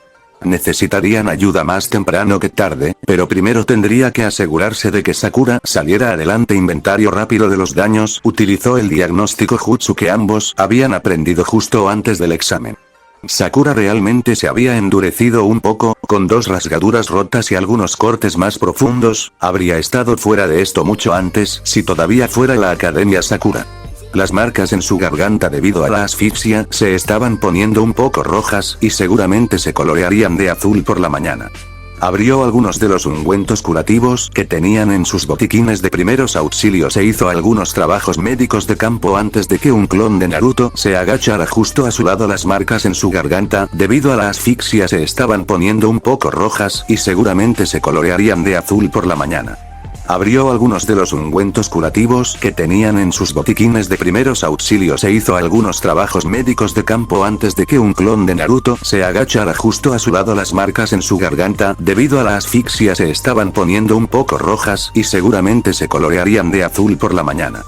Necesitarían ayuda más temprano que tarde, pero primero tendría que asegurarse de que Sakura saliera adelante. Inventario rápido de los daños. Utilizó el diagnóstico Jutsu que ambos habían aprendido justo antes del examen. Sakura realmente se había endurecido un poco, con dos rasgaduras rotas y algunos cortes más profundos. Habría estado fuera de esto mucho antes si todavía fuera la Academia Sakura. Las marcas en su garganta debido a la asfixia se estaban poniendo un poco rojas y seguramente se colorearían de azul por la mañana. Abrió algunos de los ungüentos curativos que tenían en sus botiquines de primeros auxilios e hizo algunos trabajos médicos de campo antes de que un clon de Naruto se agachara justo a su lado. Las marcas en su garganta debido a la asfixia se estaban poniendo un poco rojas y seguramente se colorearían de azul por la mañana. Abrió algunos de los ungüentos curativos que tenían en sus botiquines de primeros auxilios e hizo algunos trabajos médicos de campo antes de que un clon de Naruto se agachara justo a su lado. Las marcas en su garganta debido a la asfixia se estaban poniendo un poco rojas y seguramente se colorearían de azul por la mañana.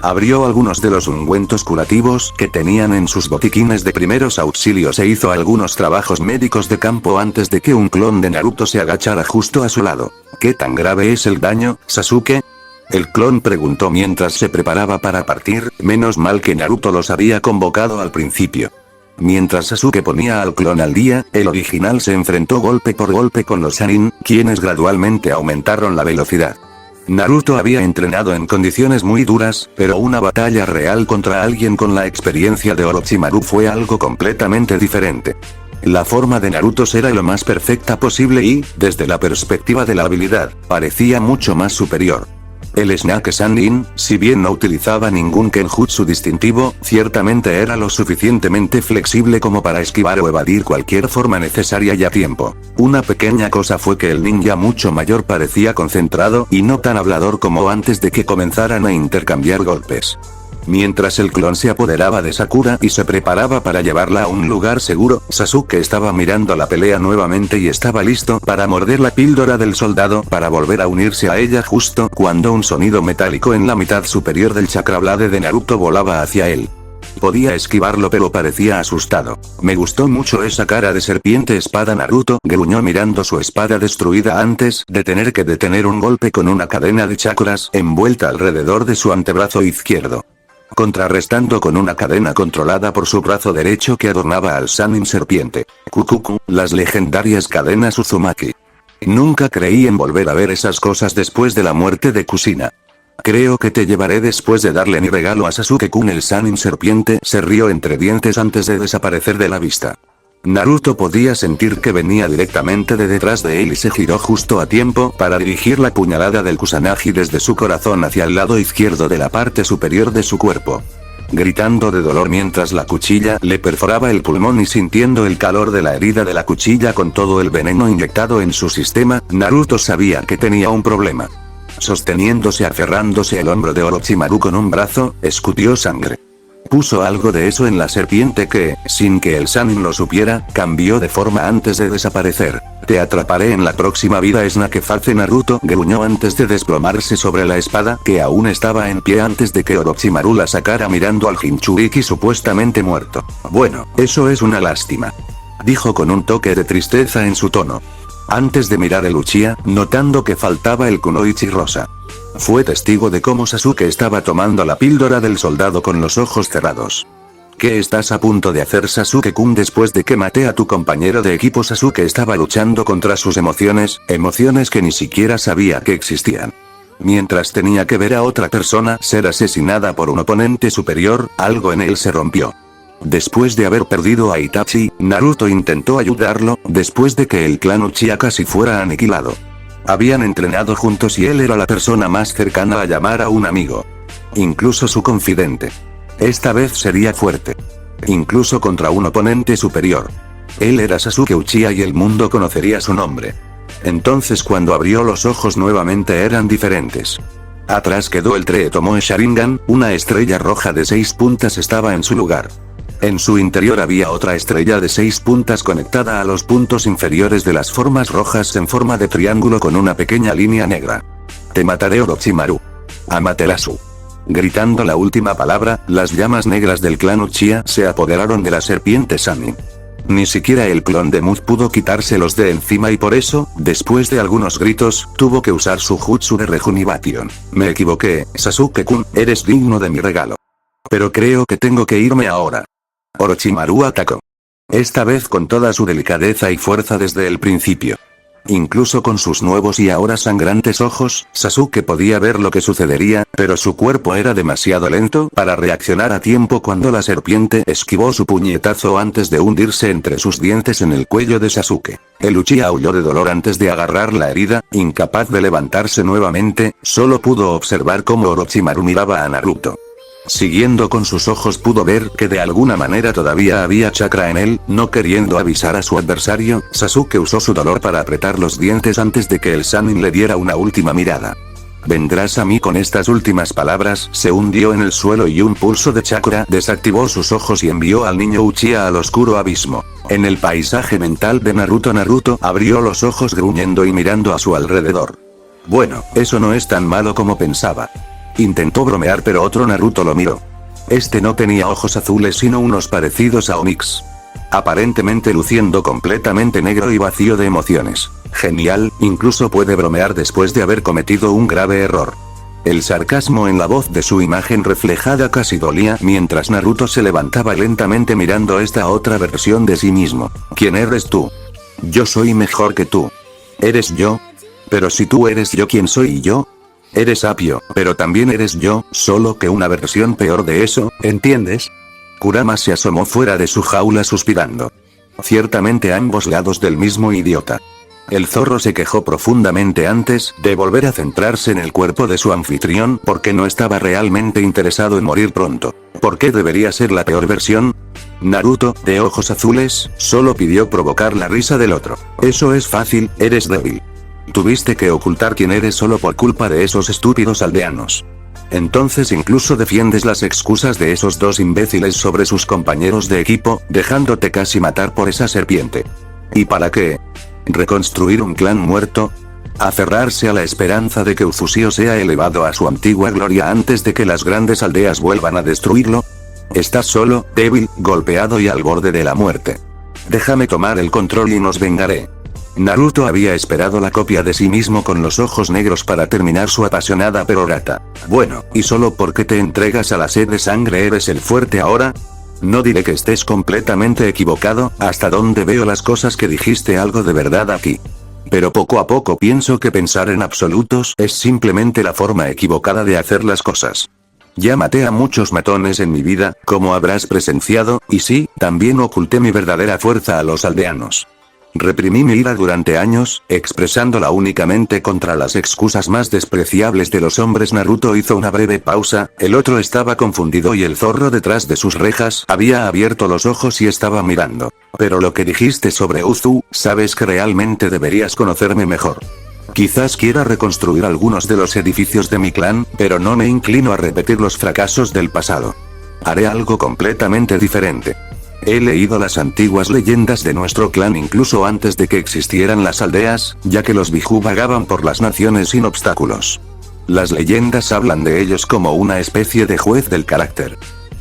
Abrió algunos de los ungüentos curativos que tenían en sus botiquines de primeros auxilios e hizo algunos trabajos médicos de campo antes de que un clon de Naruto se agachara justo a su lado. ¿Qué tan grave es el daño, Sasuke? El clon preguntó mientras se preparaba para partir. Menos mal que Naruto los había convocado al principio. Mientras Sasuke ponía al clon al día, el original se enfrentó golpe por golpe con los Sannin, quienes gradualmente aumentaron la velocidad. Naruto había entrenado en condiciones muy duras, pero una batalla real contra alguien con la experiencia de Orochimaru fue algo completamente diferente. La forma de Naruto era lo más perfecta posible y, desde la perspectiva de la habilidad, parecía mucho más superior. El Snake Sannin, si bien no utilizaba ningún Kenjutsu distintivo, ciertamente era lo suficientemente flexible como para esquivar o evadir cualquier forma necesaria y a tiempo. Una pequeña cosa fue que el ninja mucho mayor parecía concentrado y no tan hablador como antes de que comenzaran a intercambiar golpes. Mientras el clon se apoderaba de Sakura y se preparaba para llevarla a un lugar seguro, Sasuke estaba mirando la pelea nuevamente y estaba listo para morder la píldora del soldado para volver a unirse a ella justo cuando un sonido metálico en la mitad superior del chakra blade de Naruto volaba hacia él. Podía esquivarlo pero parecía asustado. Me gustó mucho esa cara de serpiente espada. Naruto gruñó mirando su espada destruida antes de tener que detener un golpe con una cadena de chakras envuelta alrededor de su antebrazo izquierdo, contrarrestando con una cadena controlada por su brazo derecho que adornaba al Sannin serpiente. Kukuku, las legendarias cadenas Uzumaki. Nunca creí en volver a ver esas cosas después de la muerte de Kushina. Creo que te llevaré después de darle mi regalo a Sasuke-kun. El Sannin serpiente se rió entre dientes antes de desaparecer de la vista. Naruto podía sentir que venía directamente de detrás de él y se giró justo a tiempo para dirigir la puñalada del Kusanagi desde su corazón hacia el lado izquierdo de la parte superior de su cuerpo. Gritando de dolor mientras la cuchilla le perforaba el pulmón y sintiendo el calor de la herida de la cuchilla con todo el veneno inyectado en su sistema, Naruto sabía que tenía un problema. Aferrándose al hombro de Orochimaru con un brazo, escupió sangre. Puso algo de eso en la serpiente que, sin que el Sannin lo supiera, cambió de forma antes de desaparecer. Te atraparé en la próxima vida. Es Nakeface. Naruto gruñó antes de desplomarse sobre la espada que aún estaba en pie antes de que Orochimaru la sacara mirando al Jinchuriki supuestamente muerto. Bueno, eso es una lástima, dijo con un toque de tristeza en su tono. Antes de mirar el Uchiha, notando que faltaba el kunoichi rosa. Fue testigo de cómo Sasuke estaba tomando la píldora del soldado con los ojos cerrados. ¿Qué estás a punto de hacer, Sasuke-kun? Después de que maté a tu compañero de equipo, Sasuke estaba luchando contra sus emociones que ni siquiera sabía que existían. Mientras tenía que ver a otra persona ser asesinada por un oponente superior, algo en él se rompió. Después de haber perdido a Itachi, Naruto intentó ayudarlo, después de que el clan Uchiha casi fuera aniquilado. Habían entrenado juntos y él era la persona más cercana a llamar a un amigo. Incluso su confidente. Esta vez sería fuerte. Incluso contra un oponente superior. Él era Sasuke Uchiha y el mundo conocería su nombre. Entonces cuando abrió los ojos nuevamente eran diferentes. Atrás quedó el Tomoe Sharingan, una estrella roja de 6 puntas estaba en su lugar. En su interior había otra estrella de 6 puntas conectada a los puntos inferiores de las formas rojas en forma de triángulo con una pequeña línea negra. Te mataré, Orochimaru. Amaterasu. Gritando la última palabra, las llamas negras del clan Uchiha se apoderaron de la serpiente Sannin. Ni siquiera el clon de Muz pudo quitárselos de encima y por eso, después de algunos gritos, tuvo que usar su jutsu de Rejunibation. Me equivoqué, Sasuke-kun, eres digno de mi regalo. Pero creo que tengo que irme ahora. Orochimaru atacó. Esta vez con toda su delicadeza y fuerza desde el principio. Incluso con sus nuevos y ahora sangrantes ojos, Sasuke podía ver lo que sucedería, pero su cuerpo era demasiado lento para reaccionar a tiempo cuando la serpiente esquivó su puñetazo antes de hundirse entre sus dientes en el cuello de Sasuke. El Uchiha aulló de dolor antes de agarrar la herida, incapaz de levantarse nuevamente, solo pudo observar cómo Orochimaru miraba a Naruto. Siguiendo con sus ojos pudo ver que de alguna manera todavía había chakra en él, no queriendo avisar a su adversario, Sasuke usó su dolor para apretar los dientes antes de que el Sannin le diera una última mirada. ¿Vendrás a mí? Con estas últimas palabras, se hundió en el suelo y un pulso de chakra desactivó sus ojos y envió al niño Uchiha al oscuro abismo. En el paisaje mental de Naruto abrió los ojos gruñendo y mirando a su alrededor. Bueno, eso no es tan malo como pensaba. Intentó bromear pero otro Naruto lo miró. Este no tenía ojos azules sino unos parecidos a Onix. Aparentemente luciendo completamente negro y vacío de emociones. Genial, incluso puede bromear después de haber cometido un grave error. El sarcasmo en la voz de su imagen reflejada casi dolía mientras Naruto se levantaba lentamente mirando esta otra versión de sí mismo. ¿Quién eres tú? Yo soy mejor que tú. ¿Eres yo? Pero si tú eres yo, ¿quién soy yo? Eres Apio, pero también eres yo, solo que una versión peor de eso, ¿entiendes? Kurama se asomó fuera de su jaula suspirando. Ciertamente ambos lados del mismo idiota. El zorro se quejó profundamente antes de volver a centrarse en el cuerpo de su anfitrión porque no estaba realmente interesado en morir pronto. ¿Por qué debería ser la peor versión? Naruto, de ojos azules, solo pidió provocar la risa del otro. Eso es fácil, eres débil. Tuviste que ocultar quién eres solo por culpa de esos estúpidos aldeanos. Entonces incluso defiendes las excusas de esos dos imbéciles sobre sus compañeros de equipo, dejándote casi matar por esa serpiente. ¿Y para qué? ¿Reconstruir un clan muerto? ¿Aferrarse a la esperanza de que Ufusio sea elevado a su antigua gloria antes de que las grandes aldeas vuelvan a destruirlo? Estás solo, débil, golpeado y al borde de la muerte. Déjame tomar el control y nos vengaré. Naruto había esperado la copia de sí mismo con los ojos negros para terminar su apasionada perorata. Bueno, ¿y solo porque te entregas a la sed de sangre eres el fuerte ahora? No diré que estés completamente equivocado, hasta donde veo las cosas que dijiste algo de verdad aquí. Pero poco a poco pienso que pensar en absolutos es simplemente la forma equivocada de hacer las cosas. Ya maté a muchos matones en mi vida, como habrás presenciado, y sí, también oculté mi verdadera fuerza a los aldeanos. Reprimí mi ira durante años, expresándola únicamente contra las excusas más despreciables de los hombres. Naruto hizo una breve pausa, el otro estaba confundido y el zorro detrás de sus rejas había abierto los ojos y estaba mirando. Pero lo que dijiste sobre Uzu, sabes que realmente deberías conocerme mejor. Quizás quiera reconstruir algunos de los edificios de mi clan, pero no me inclino a repetir los fracasos del pasado. Haré algo completamente diferente. He leído las antiguas leyendas de nuestro clan incluso antes de que existieran las aldeas, ya que los Biju vagaban por las naciones sin obstáculos. Las leyendas hablan de ellos como una especie de juez del carácter.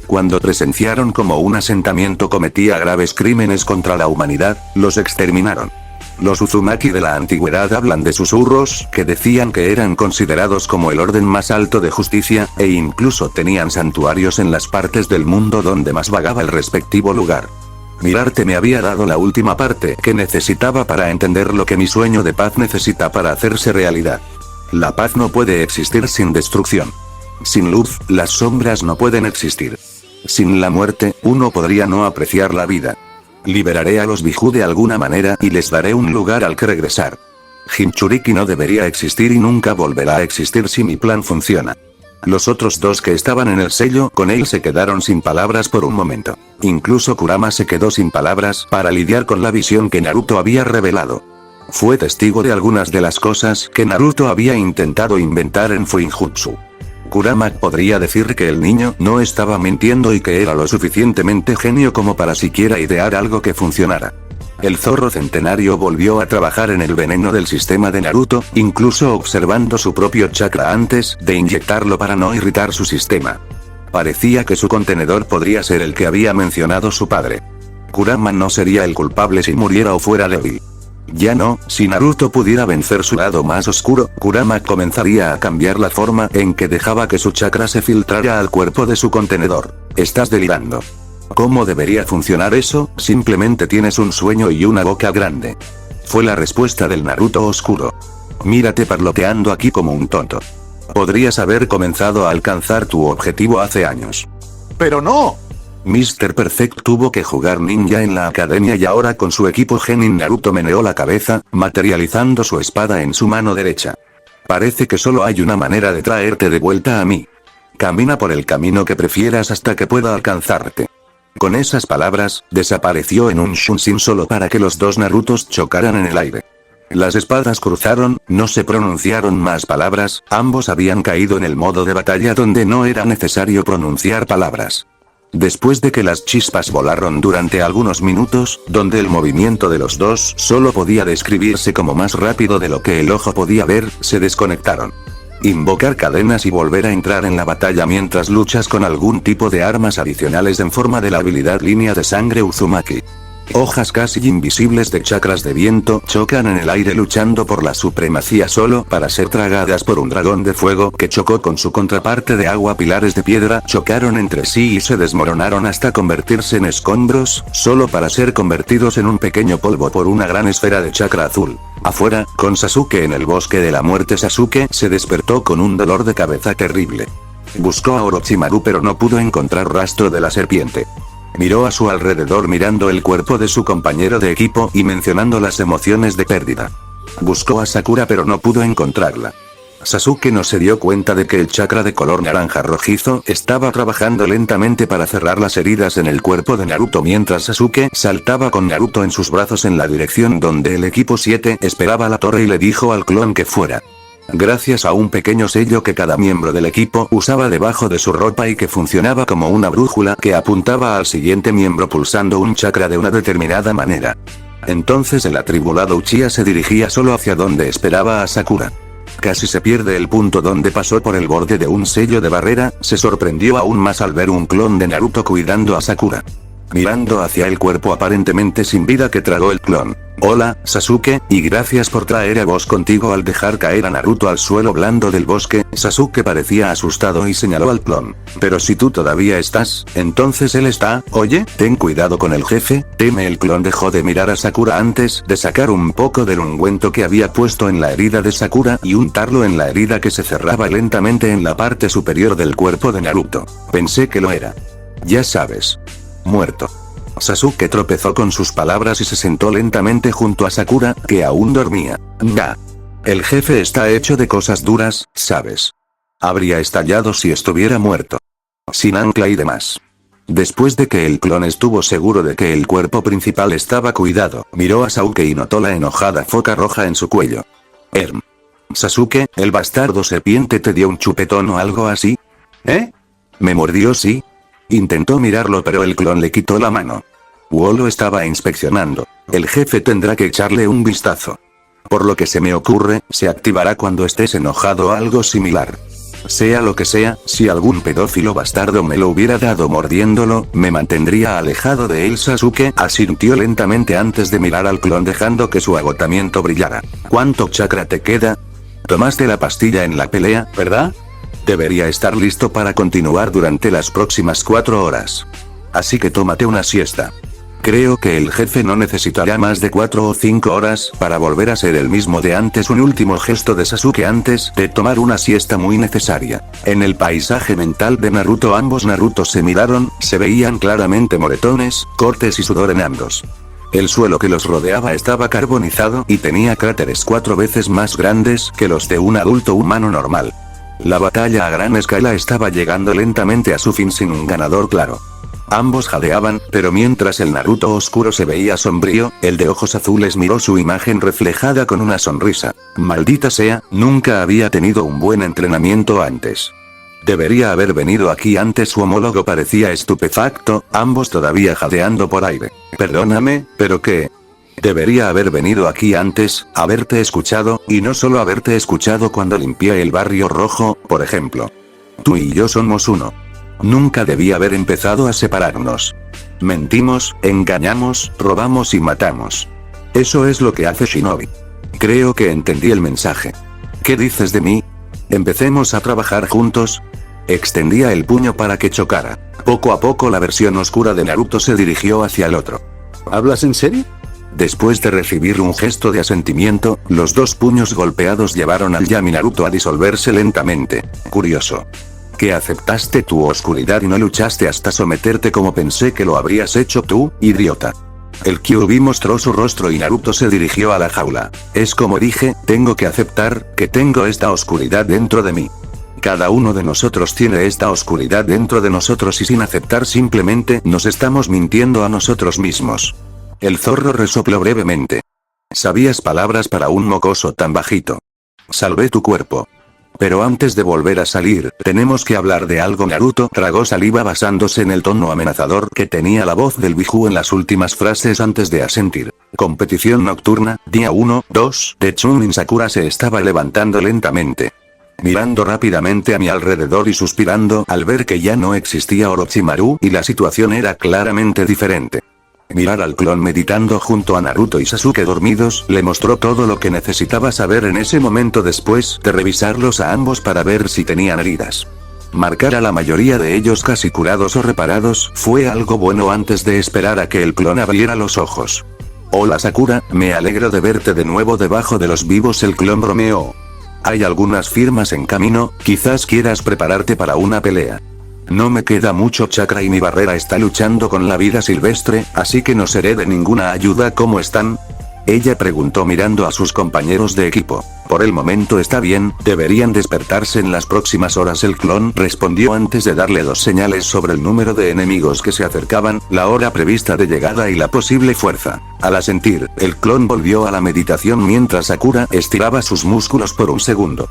Cuando presenciaron cómo un asentamiento cometía graves crímenes contra la humanidad, los exterminaron. Los Uzumaki de la antigüedad hablan de susurros, que decían que eran considerados como el orden más alto de justicia, e incluso tenían santuarios en las partes del mundo donde más vagaba el respectivo lugar. Mirarte me había dado la última parte que necesitaba para entender lo que mi sueño de paz necesita para hacerse realidad. La paz no puede existir sin destrucción. Sin luz, las sombras no pueden existir. Sin la muerte, uno podría no apreciar la vida. Liberaré a los Biju de alguna manera y les daré un lugar al que regresar. Jinchuriki no debería existir y nunca volverá a existir si mi plan funciona. Los otros dos que estaban en el sello con él se quedaron sin palabras por un momento. Incluso Kurama se quedó sin palabras para lidiar con la visión que Naruto había revelado. Fue testigo de algunas de las cosas que Naruto había intentado inventar en Fuinjutsu. Kurama podría decir que el niño no estaba mintiendo y que era lo suficientemente genio como para siquiera idear algo que funcionara. El zorro centenario volvió a trabajar en el veneno del sistema de Naruto, incluso observando su propio chakra antes de inyectarlo para no irritar su sistema. Parecía que su contenedor podría ser el que había mencionado su padre. Kurama no sería el culpable si muriera o fuera débil. Ya no, si Naruto pudiera vencer su lado más oscuro, Kurama comenzaría a cambiar la forma en que dejaba que su chakra se filtrara al cuerpo de su contenedor. Estás delirando. ¿Cómo debería funcionar eso? Simplemente tienes un sueño y una boca grande. Fue la respuesta del Naruto oscuro. Mírate parloteando aquí como un tonto. Podrías haber comenzado a alcanzar tu objetivo hace años. ¡Pero no! Mr. Perfect tuvo que jugar ninja en la academia y ahora con su equipo Genin. Naruto meneó la cabeza, materializando su espada en su mano derecha. Parece que solo hay una manera de traerte de vuelta a mí. Camina por el camino que prefieras hasta que pueda alcanzarte. Con esas palabras, desapareció en un Shunshin solo para que los dos Narutos chocaran en el aire. Las espadas cruzaron, no se pronunciaron más palabras, ambos habían caído en el modo de batalla donde no era necesario pronunciar palabras. Después de que las chispas volaron durante algunos minutos, donde el movimiento de los dos solo podía describirse como más rápido de lo que el ojo podía ver, se desconectaron. Invocar cadenas y volver a entrar en la batalla mientras luchas con algún tipo de armas adicionales en forma de la habilidad línea de sangre Uzumaki. Hojas casi invisibles de chakras de viento chocan en el aire luchando por la supremacía solo para ser tragadas por un dragón de fuego que chocó con su contraparte de agua. Pilares de piedra chocaron entre sí y se desmoronaron hasta convertirse en escombros, solo para ser convertidos en un pequeño polvo por una gran esfera de chakra azul. Afuera, con Sasuke en el bosque de la muerte, Sasuke se despertó con un dolor de cabeza terrible. Buscó a Orochimaru pero no pudo encontrar rastro de la serpiente. Miró a su alrededor mirando el cuerpo de su compañero de equipo y mencionando las emociones de pérdida. Buscó a Sakura pero no pudo encontrarla. Sasuke no se dio cuenta de que el chakra de color naranja rojizo estaba trabajando lentamente para cerrar las heridas en el cuerpo de Naruto mientras Sasuke saltaba con Naruto en sus brazos en la dirección donde el equipo 7 esperaba la torre y le dijo al clon que fuera. Gracias a un pequeño sello que cada miembro del equipo usaba debajo de su ropa y que funcionaba como una brújula que apuntaba al siguiente miembro pulsando un chakra de una determinada manera. Entonces el atribulado Uchiha se dirigía solo hacia donde esperaba a Sakura. Casi se pierde el punto donde pasó por el borde de un sello de barrera, se sorprendió aún más al ver un clon de Naruto cuidando a Sakura. mirando hacia el cuerpo aparentemente sin vida que tragó el clon. Hola, Sasuke, y gracias por traer a vos contigo. Al dejar caer a Naruto al suelo blando del bosque, Sasuke parecía asustado y señaló al clon. Pero si tú todavía estás, entonces él está. Oye, ten cuidado con el jefe, teme. El clon dejó de mirar a Sakura antes de sacar un poco del ungüento que había puesto en la herida de Sakura y untarlo en la herida que se cerraba lentamente en la parte superior del cuerpo de Naruto. Pensé que lo era. Ya sabes. Muerto. Sasuke tropezó con sus palabras y se sentó lentamente junto a Sakura, que aún dormía. Ya. El jefe está hecho de cosas duras, ¿sabes? Habría estallado si estuviera muerto. Sin ancla y demás. Después de que el clon estuvo seguro de que el cuerpo principal estaba cuidado, miró a Sasuke y notó la enojada foca roja en su cuello. Sasuke, ¿el bastardo serpiente te dio un chupetón o algo así? ¿Eh? ¿Me mordió? Sí. Intentó mirarlo pero el clon le quitó la mano. Uo estaba inspeccionando. El jefe tendrá que echarle un vistazo. Por lo que se me ocurre, se activará cuando estés enojado o algo similar. Sea lo que sea, si algún pedófilo bastardo me lo hubiera dado mordiéndolo, me mantendría alejado de él. Sasuke asintió lentamente antes de mirar al clon dejando que su agotamiento brillara. ¿Cuánto chakra te queda? Tomaste la pastilla en la pelea, ¿verdad? Debería estar listo para continuar durante las próximas 4 horas. Así que tómate una siesta. Creo que el jefe no necesitará más de 4 o 5 horas para volver a ser el mismo de antes. Un último gesto de Sasuke antes de tomar una siesta muy necesaria. En el paisaje mental de Naruto ambos Narutos se miraron, se veían claramente moretones, cortes y sudor en ambos. El suelo que los rodeaba estaba carbonizado y tenía cráteres 4 veces más grandes que los de un adulto humano normal. La batalla a gran escala estaba llegando lentamente a su fin sin un ganador claro. Ambos jadeaban, pero mientras el Naruto oscuro se veía sombrío, el de ojos azules miró su imagen reflejada con una sonrisa. Maldita sea, nunca había tenido un buen entrenamiento antes. Debería haber venido aquí antes. Su homólogo parecía estupefacto, ambos todavía jadeando por aire. Perdóname, ¿pero qué? Debería haber venido aquí antes, haberte escuchado, y no solo haberte escuchado cuando limpié el barrio rojo, por ejemplo. Tú y yo somos uno. Nunca debía haber empezado a separarnos. Mentimos, engañamos, robamos y matamos. Eso es lo que hace Shinobi. Creo que entendí el mensaje. ¿Qué dices de mí? ¿Empecemos a trabajar juntos? Extendía el puño para que chocara. Poco a poco la versión oscura de Naruto se dirigió hacia el otro. ¿Hablas en serio? Después de recibir un gesto de asentimiento, los dos puños golpeados llevaron al Yami Naruto a disolverse lentamente. Curioso. Que aceptaste tu oscuridad y no luchaste hasta someterte como pensé que lo habrías hecho tú, idiota. El Kyuubi mostró su rostro y Naruto se dirigió a la jaula. Es como dije, tengo que aceptar que tengo esta oscuridad dentro de mí. Cada uno de nosotros tiene esta oscuridad dentro de nosotros y sin aceptar simplemente nos estamos mintiendo a nosotros mismos. El zorro resopló brevemente. ¿Sabías palabras para un mocoso tan bajito? Salvé tu cuerpo. Pero antes de volver a salir, tenemos que hablar de algo. Naruto tragó saliva basándose en el tono amenazador que tenía la voz del Biju en las últimas frases antes de asentir. Competición nocturna, día 1, 2, de Chunin. Sakura se estaba levantando lentamente. Mirando rápidamente a mi alrededor y suspirando al ver que ya no existía Orochimaru y la situación era claramente diferente. Mirar al clon meditando junto a Naruto y Sasuke dormidos le mostró todo lo que necesitaba saber en ese momento después de revisarlos a ambos para ver si tenían heridas. Marcar a la mayoría de ellos casi curados o reparados fue algo bueno antes de esperar a que el clon abriera los ojos. Hola Sakura, me alegro de verte de nuevo debajo de los vivos. El clon bromeó. Hay algunas firmas en camino, quizás quieras prepararte para una pelea. No me queda mucho chakra y mi barrera está luchando con la vida silvestre, así que no seré de ninguna ayuda. ¿Cómo están? Ella preguntó mirando a sus compañeros de equipo. Por el momento está bien, deberían despertarse en las próximas horas. El clon respondió antes de darle 2 señales sobre el número de enemigos que se acercaban, la hora prevista de llegada y la posible fuerza. Al asentir, el clon volvió a la meditación mientras Sakura estiraba sus músculos por un segundo.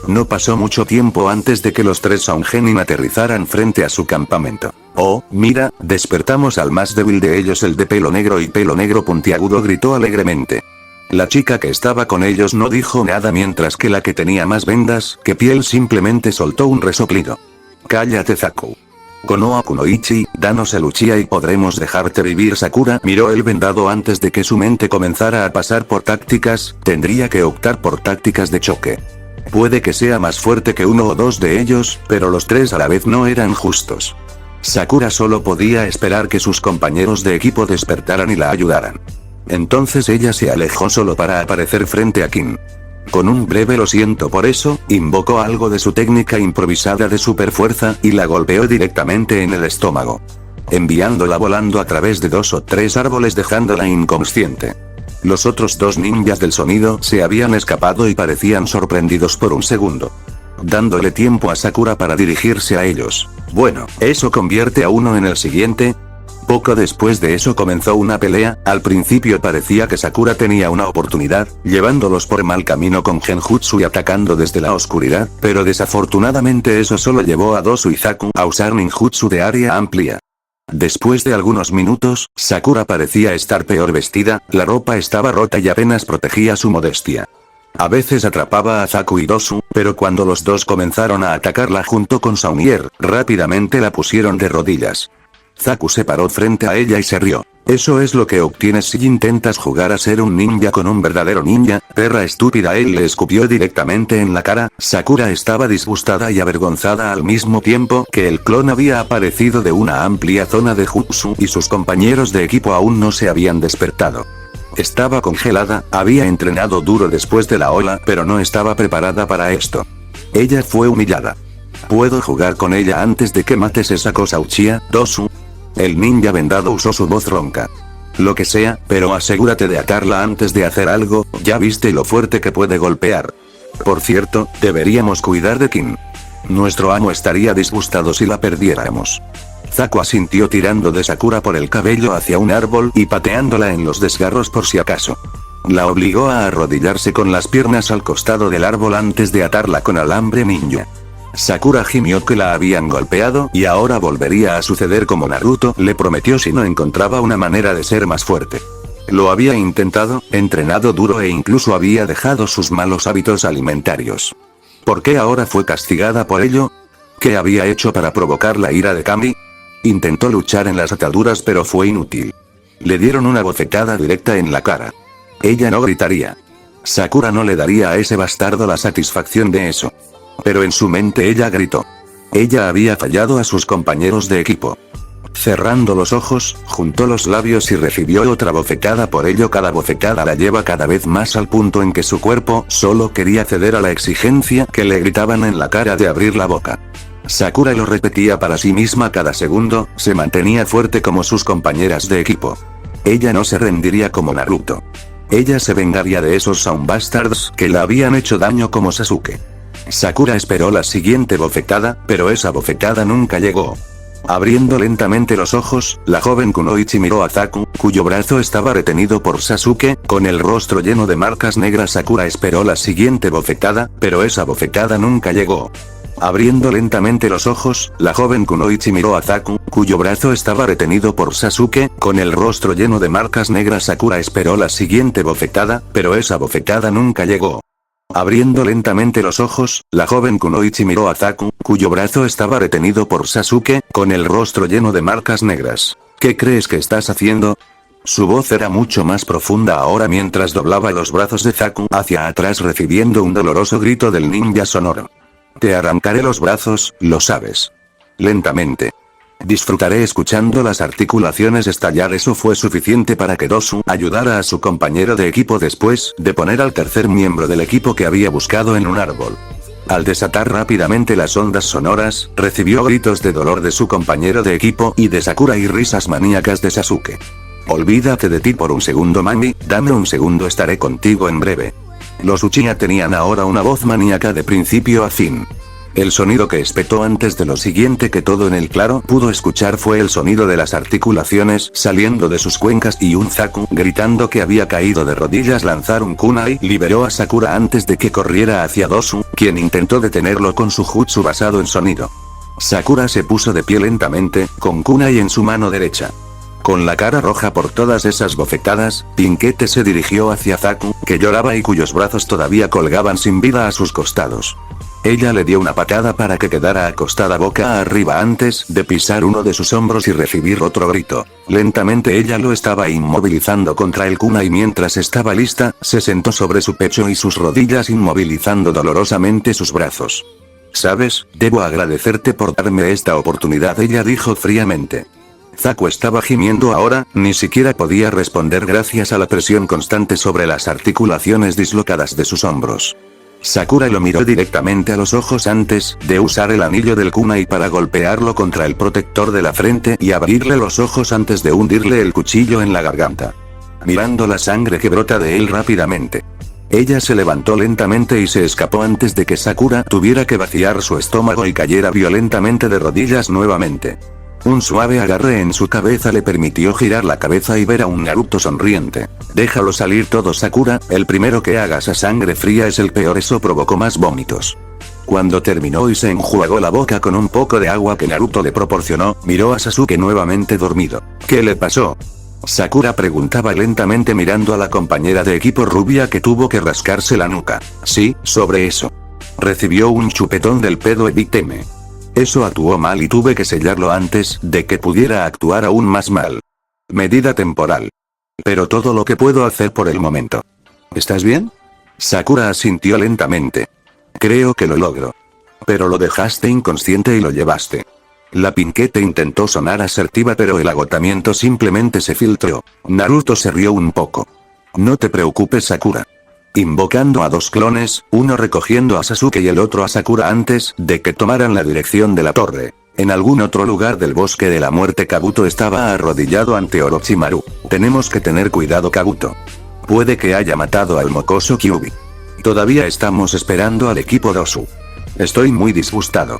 No pasó mucho tiempo antes de que los 3 Sangenin aterrizaran frente a su campamento. Oh, mira, despertamos al más débil de ellos. El de pelo negro y pelo negro puntiagudo gritó alegremente. La chica que estaba con ellos no dijo nada mientras que la que tenía más vendas que piel simplemente soltó un resoplido. Cállate Zaku. Konoha Kunoichi, danos el Uchiha y podremos dejarte vivir. Sakura miró el vendado antes de que su mente comenzara a pasar por tácticas, tendría que optar por tácticas de choque. Puede que sea más fuerte que uno o dos de ellos, pero los tres a la vez no eran justos. Sakura solo podía esperar que sus compañeros de equipo despertaran y la ayudaran. Entonces ella se alejó solo para aparecer frente a Kim. Con un breve lo siento por eso, invocó algo de su técnica improvisada de superfuerza y la golpeó directamente en el estómago, enviándola volando a través de 2 o 3 árboles dejándola inconsciente. Los otros dos ninjas del sonido se habían escapado y parecían sorprendidos por un segundo, dándole tiempo a Sakura para dirigirse a ellos. Bueno, ¿eso convierte a uno en el siguiente? Poco después de eso comenzó una pelea. Al principio parecía que Sakura tenía una oportunidad, llevándolos por mal camino con Genjutsu y atacando desde la oscuridad, pero desafortunadamente eso solo llevó a Dosu y Zaku a usar ninjutsu de área amplia. Después de algunos minutos, Sakura parecía estar peor vestida, la ropa estaba rota y apenas protegía su modestia. A veces atrapaba a Zaku y Dosu, pero cuando los dos comenzaron a atacarla junto con Saunier, rápidamente la pusieron de rodillas. Zaku se paró frente a ella y se rió. Eso es lo que obtienes si intentas jugar a ser un ninja con un verdadero ninja, perra estúpida. Él le escupió directamente en la cara. Sakura estaba disgustada y avergonzada al mismo tiempo que el clon había aparecido de una amplia zona de jutsu y sus compañeros de equipo aún no se habían despertado. Estaba congelada, había entrenado duro después de la ola, pero no estaba preparada para esto. Ella fue humillada. ¿Puedo jugar con ella antes de que mates esa cosa, Uchiha, Dosu? El ninja vendado usó su voz ronca. Lo que sea, pero asegúrate de atarla antes de hacer algo, ya viste lo fuerte que puede golpear. Por cierto, deberíamos cuidar de Kim. Nuestro amo estaría disgustado si la perdiéramos. Zaku asintió tirando de Sakura por el cabello hacia un árbol y pateándola en los desgarros por si acaso. La obligó a arrodillarse con las piernas al costado del árbol antes de atarla con alambre ninja. Sakura gimió que la habían golpeado y ahora volvería a suceder como Naruto le prometió si no encontraba una manera de ser más fuerte. Lo había intentado, entrenado duro e incluso había dejado sus malos hábitos alimentarios. ¿Por qué ahora fue castigada por ello? ¿Qué había hecho para provocar la ira de Kami? Intentó luchar en las ataduras pero fue inútil. Le dieron una bofetada directa en la cara. Ella no gritaría. Sakura no le daría a ese bastardo la satisfacción de eso. Pero en su mente ella gritó. Ella había fallado a sus compañeros de equipo. Cerrando los ojos, juntó los labios y recibió otra bofetada. Por ello cada bofetada la lleva cada vez más al punto en que su cuerpo solo quería ceder a la exigencia que le gritaban en la cara de abrir la boca. Sakura lo repetía para sí misma cada segundo, se mantenía fuerte como sus compañeras de equipo. Ella no se rendiría como Naruto. Ella se vengaría de esos Sound Bastards que la habían hecho daño como Sasuke. Sakura esperó la siguiente bofetada, pero esa bofetada nunca llegó. Abriendo lentamente los ojos, la joven Kunoichi miró a Zaku, cuyo brazo estaba retenido por Sasuke, con el rostro lleno de marcas negras. Sakura esperó la siguiente bofetada, pero esa bofetada nunca llegó. Abriendo lentamente los ojos, la joven Kunoichi miró a Zaku, cuyo brazo estaba retenido por Sasuke, con el rostro lleno de marcas negras. Sakura esperó la siguiente bofetada, pero esa bofetada nunca llegó. Abriendo lentamente los ojos, la joven Kunoichi miró a Zaku, cuyo brazo estaba retenido por Sasuke, con el rostro lleno de marcas negras. ¿Qué crees que estás haciendo? Su voz era mucho más profunda ahora mientras doblaba los brazos de Zaku hacia atrás recibiendo un doloroso grito del ninja sonoro. Te arrancaré los brazos, lo sabes. Lentamente. Disfrutaré escuchando las articulaciones estallar. Eso fue suficiente para que Dosu ayudara a su compañero de equipo después de poner al tercer miembro del equipo que había buscado en un árbol. Al desatar rápidamente las ondas sonoras, recibió gritos de dolor de su compañero de equipo y de Sakura y risas maníacas de Sasuke. Olvídate de ti por un segundo, mami, dame un segundo, estaré contigo en breve. Los Uchiha tenían ahora una voz maníaca de principio a fin. El sonido que espetó antes de lo siguiente que todo en el claro pudo escuchar fue el sonido de las articulaciones saliendo de sus cuencas y un Zaku gritando que había caído de rodillas. Lanzar un kunai liberó a Sakura antes de que corriera hacia Dosu, quien intentó detenerlo con su jutsu basado en sonido. Sakura se puso de pie lentamente, con kunai en su mano derecha. Con la cara roja por todas esas bofetadas, Pinkette se dirigió hacia Zaku, que lloraba y cuyos brazos todavía colgaban sin vida a sus costados. Ella le dio una patada para que quedara acostada boca arriba antes de pisar uno de sus hombros y recibir otro grito. Lentamente ella lo estaba inmovilizando contra el kunai y mientras estaba lista, se sentó sobre su pecho y sus rodillas inmovilizando dolorosamente sus brazos. ¿Sabes? Debo agradecerte por darme esta oportunidad, ella dijo fríamente. Zaku estaba gimiendo ahora, ni siquiera podía responder gracias a la presión constante sobre las articulaciones dislocadas de sus hombros. Sakura lo miró directamente a los ojos antes de usar el anillo del kunai para golpearlo contra el protector de la frente y abrirle los ojos antes de hundirle el cuchillo en la garganta. Mirando la sangre que brota de él rápidamente. Ella se levantó lentamente y se escapó antes de que Sakura tuviera que vaciar su estómago y cayera violentamente de rodillas nuevamente. Un suave agarre en su cabeza le permitió girar la cabeza y ver a un Naruto sonriente. Déjalo salir todo, Sakura, el primero que hagas a sangre fría es el peor, eso provocó más vómitos. Cuando terminó y se enjuagó la boca con un poco de agua que Naruto le proporcionó, miró a Sasuke nuevamente dormido. ¿Qué le pasó? Sakura preguntaba lentamente mirando a la compañera de equipo rubia que tuvo que rascarse la nuca. Sí, sobre eso. Recibió un chupetón del pedo Ebiteme. Eso actuó mal y tuve que sellarlo antes de que pudiera actuar aún más mal. Medida temporal. Pero todo lo que puedo hacer por el momento. ¿Estás bien? Sakura asintió lentamente. Creo que lo logro. Pero lo dejaste inconsciente y lo llevaste. La Pinquete intentó sonar asertiva pero el agotamiento simplemente se filtró. Naruto se rió un poco. No te preocupes, Sakura. Invocando a dos clones, uno recogiendo a Sasuke y el otro a Sakura antes de que tomaran la dirección de la torre. En algún otro lugar del bosque de la muerte Kabuto estaba arrodillado ante Orochimaru. Tenemos que tener cuidado, Kabuto. Puede que haya matado al mocoso Kyuubi. Todavía estamos esperando al equipo Dosu. Estoy muy disgustado.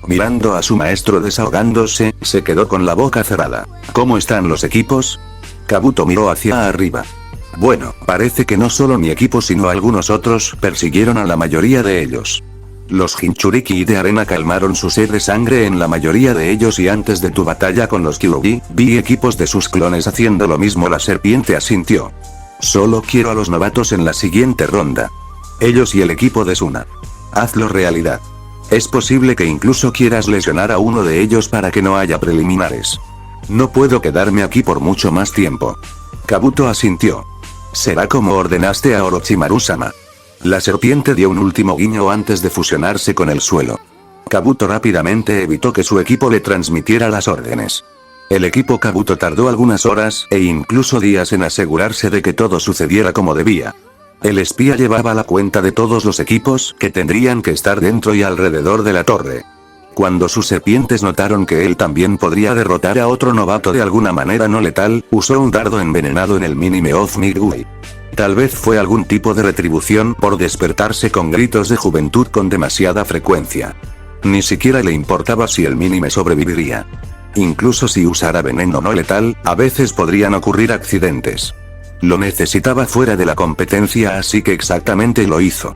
Mirando a su maestro desahogándose, se quedó con la boca cerrada. ¿Cómo están los equipos? Kabuto miró hacia arriba. Bueno, parece que no solo mi equipo sino algunos otros persiguieron a la mayoría de ellos. Los Jinchuriki de arena calmaron su sed de sangre en la mayoría de ellos y antes de tu batalla con los Kyuubi, vi equipos de sus clones haciendo lo mismo. La serpiente asintió. Solo quiero a los novatos en la siguiente ronda. Ellos y el equipo de Suna. Hazlo realidad. Es posible que incluso quieras lesionar a uno de ellos para que no haya preliminares. No puedo quedarme aquí por mucho más tiempo. Kabuto asintió. Será como ordenaste a Orochimaru-sama. La serpiente dio un último guiño antes de fusionarse con el suelo. Kabuto rápidamente evitó que su equipo le transmitiera las órdenes. El equipo Kabuto tardó algunas horas e incluso días en asegurarse de que todo sucediera como debía. El espía llevaba la cuenta de todos los equipos que tendrían que estar dentro y alrededor de la torre. Cuando sus serpientes notaron que él también podría derrotar a otro novato de alguna manera no letal, usó un dardo envenenado en el Minime of Midway. Tal vez fue algún tipo de retribución por despertarse con gritos de juventud con demasiada frecuencia. Ni siquiera le importaba si el Minime sobreviviría. Incluso si usara veneno no letal, a veces podrían ocurrir accidentes. Lo necesitaba fuera de la competencia, así que exactamente lo hizo.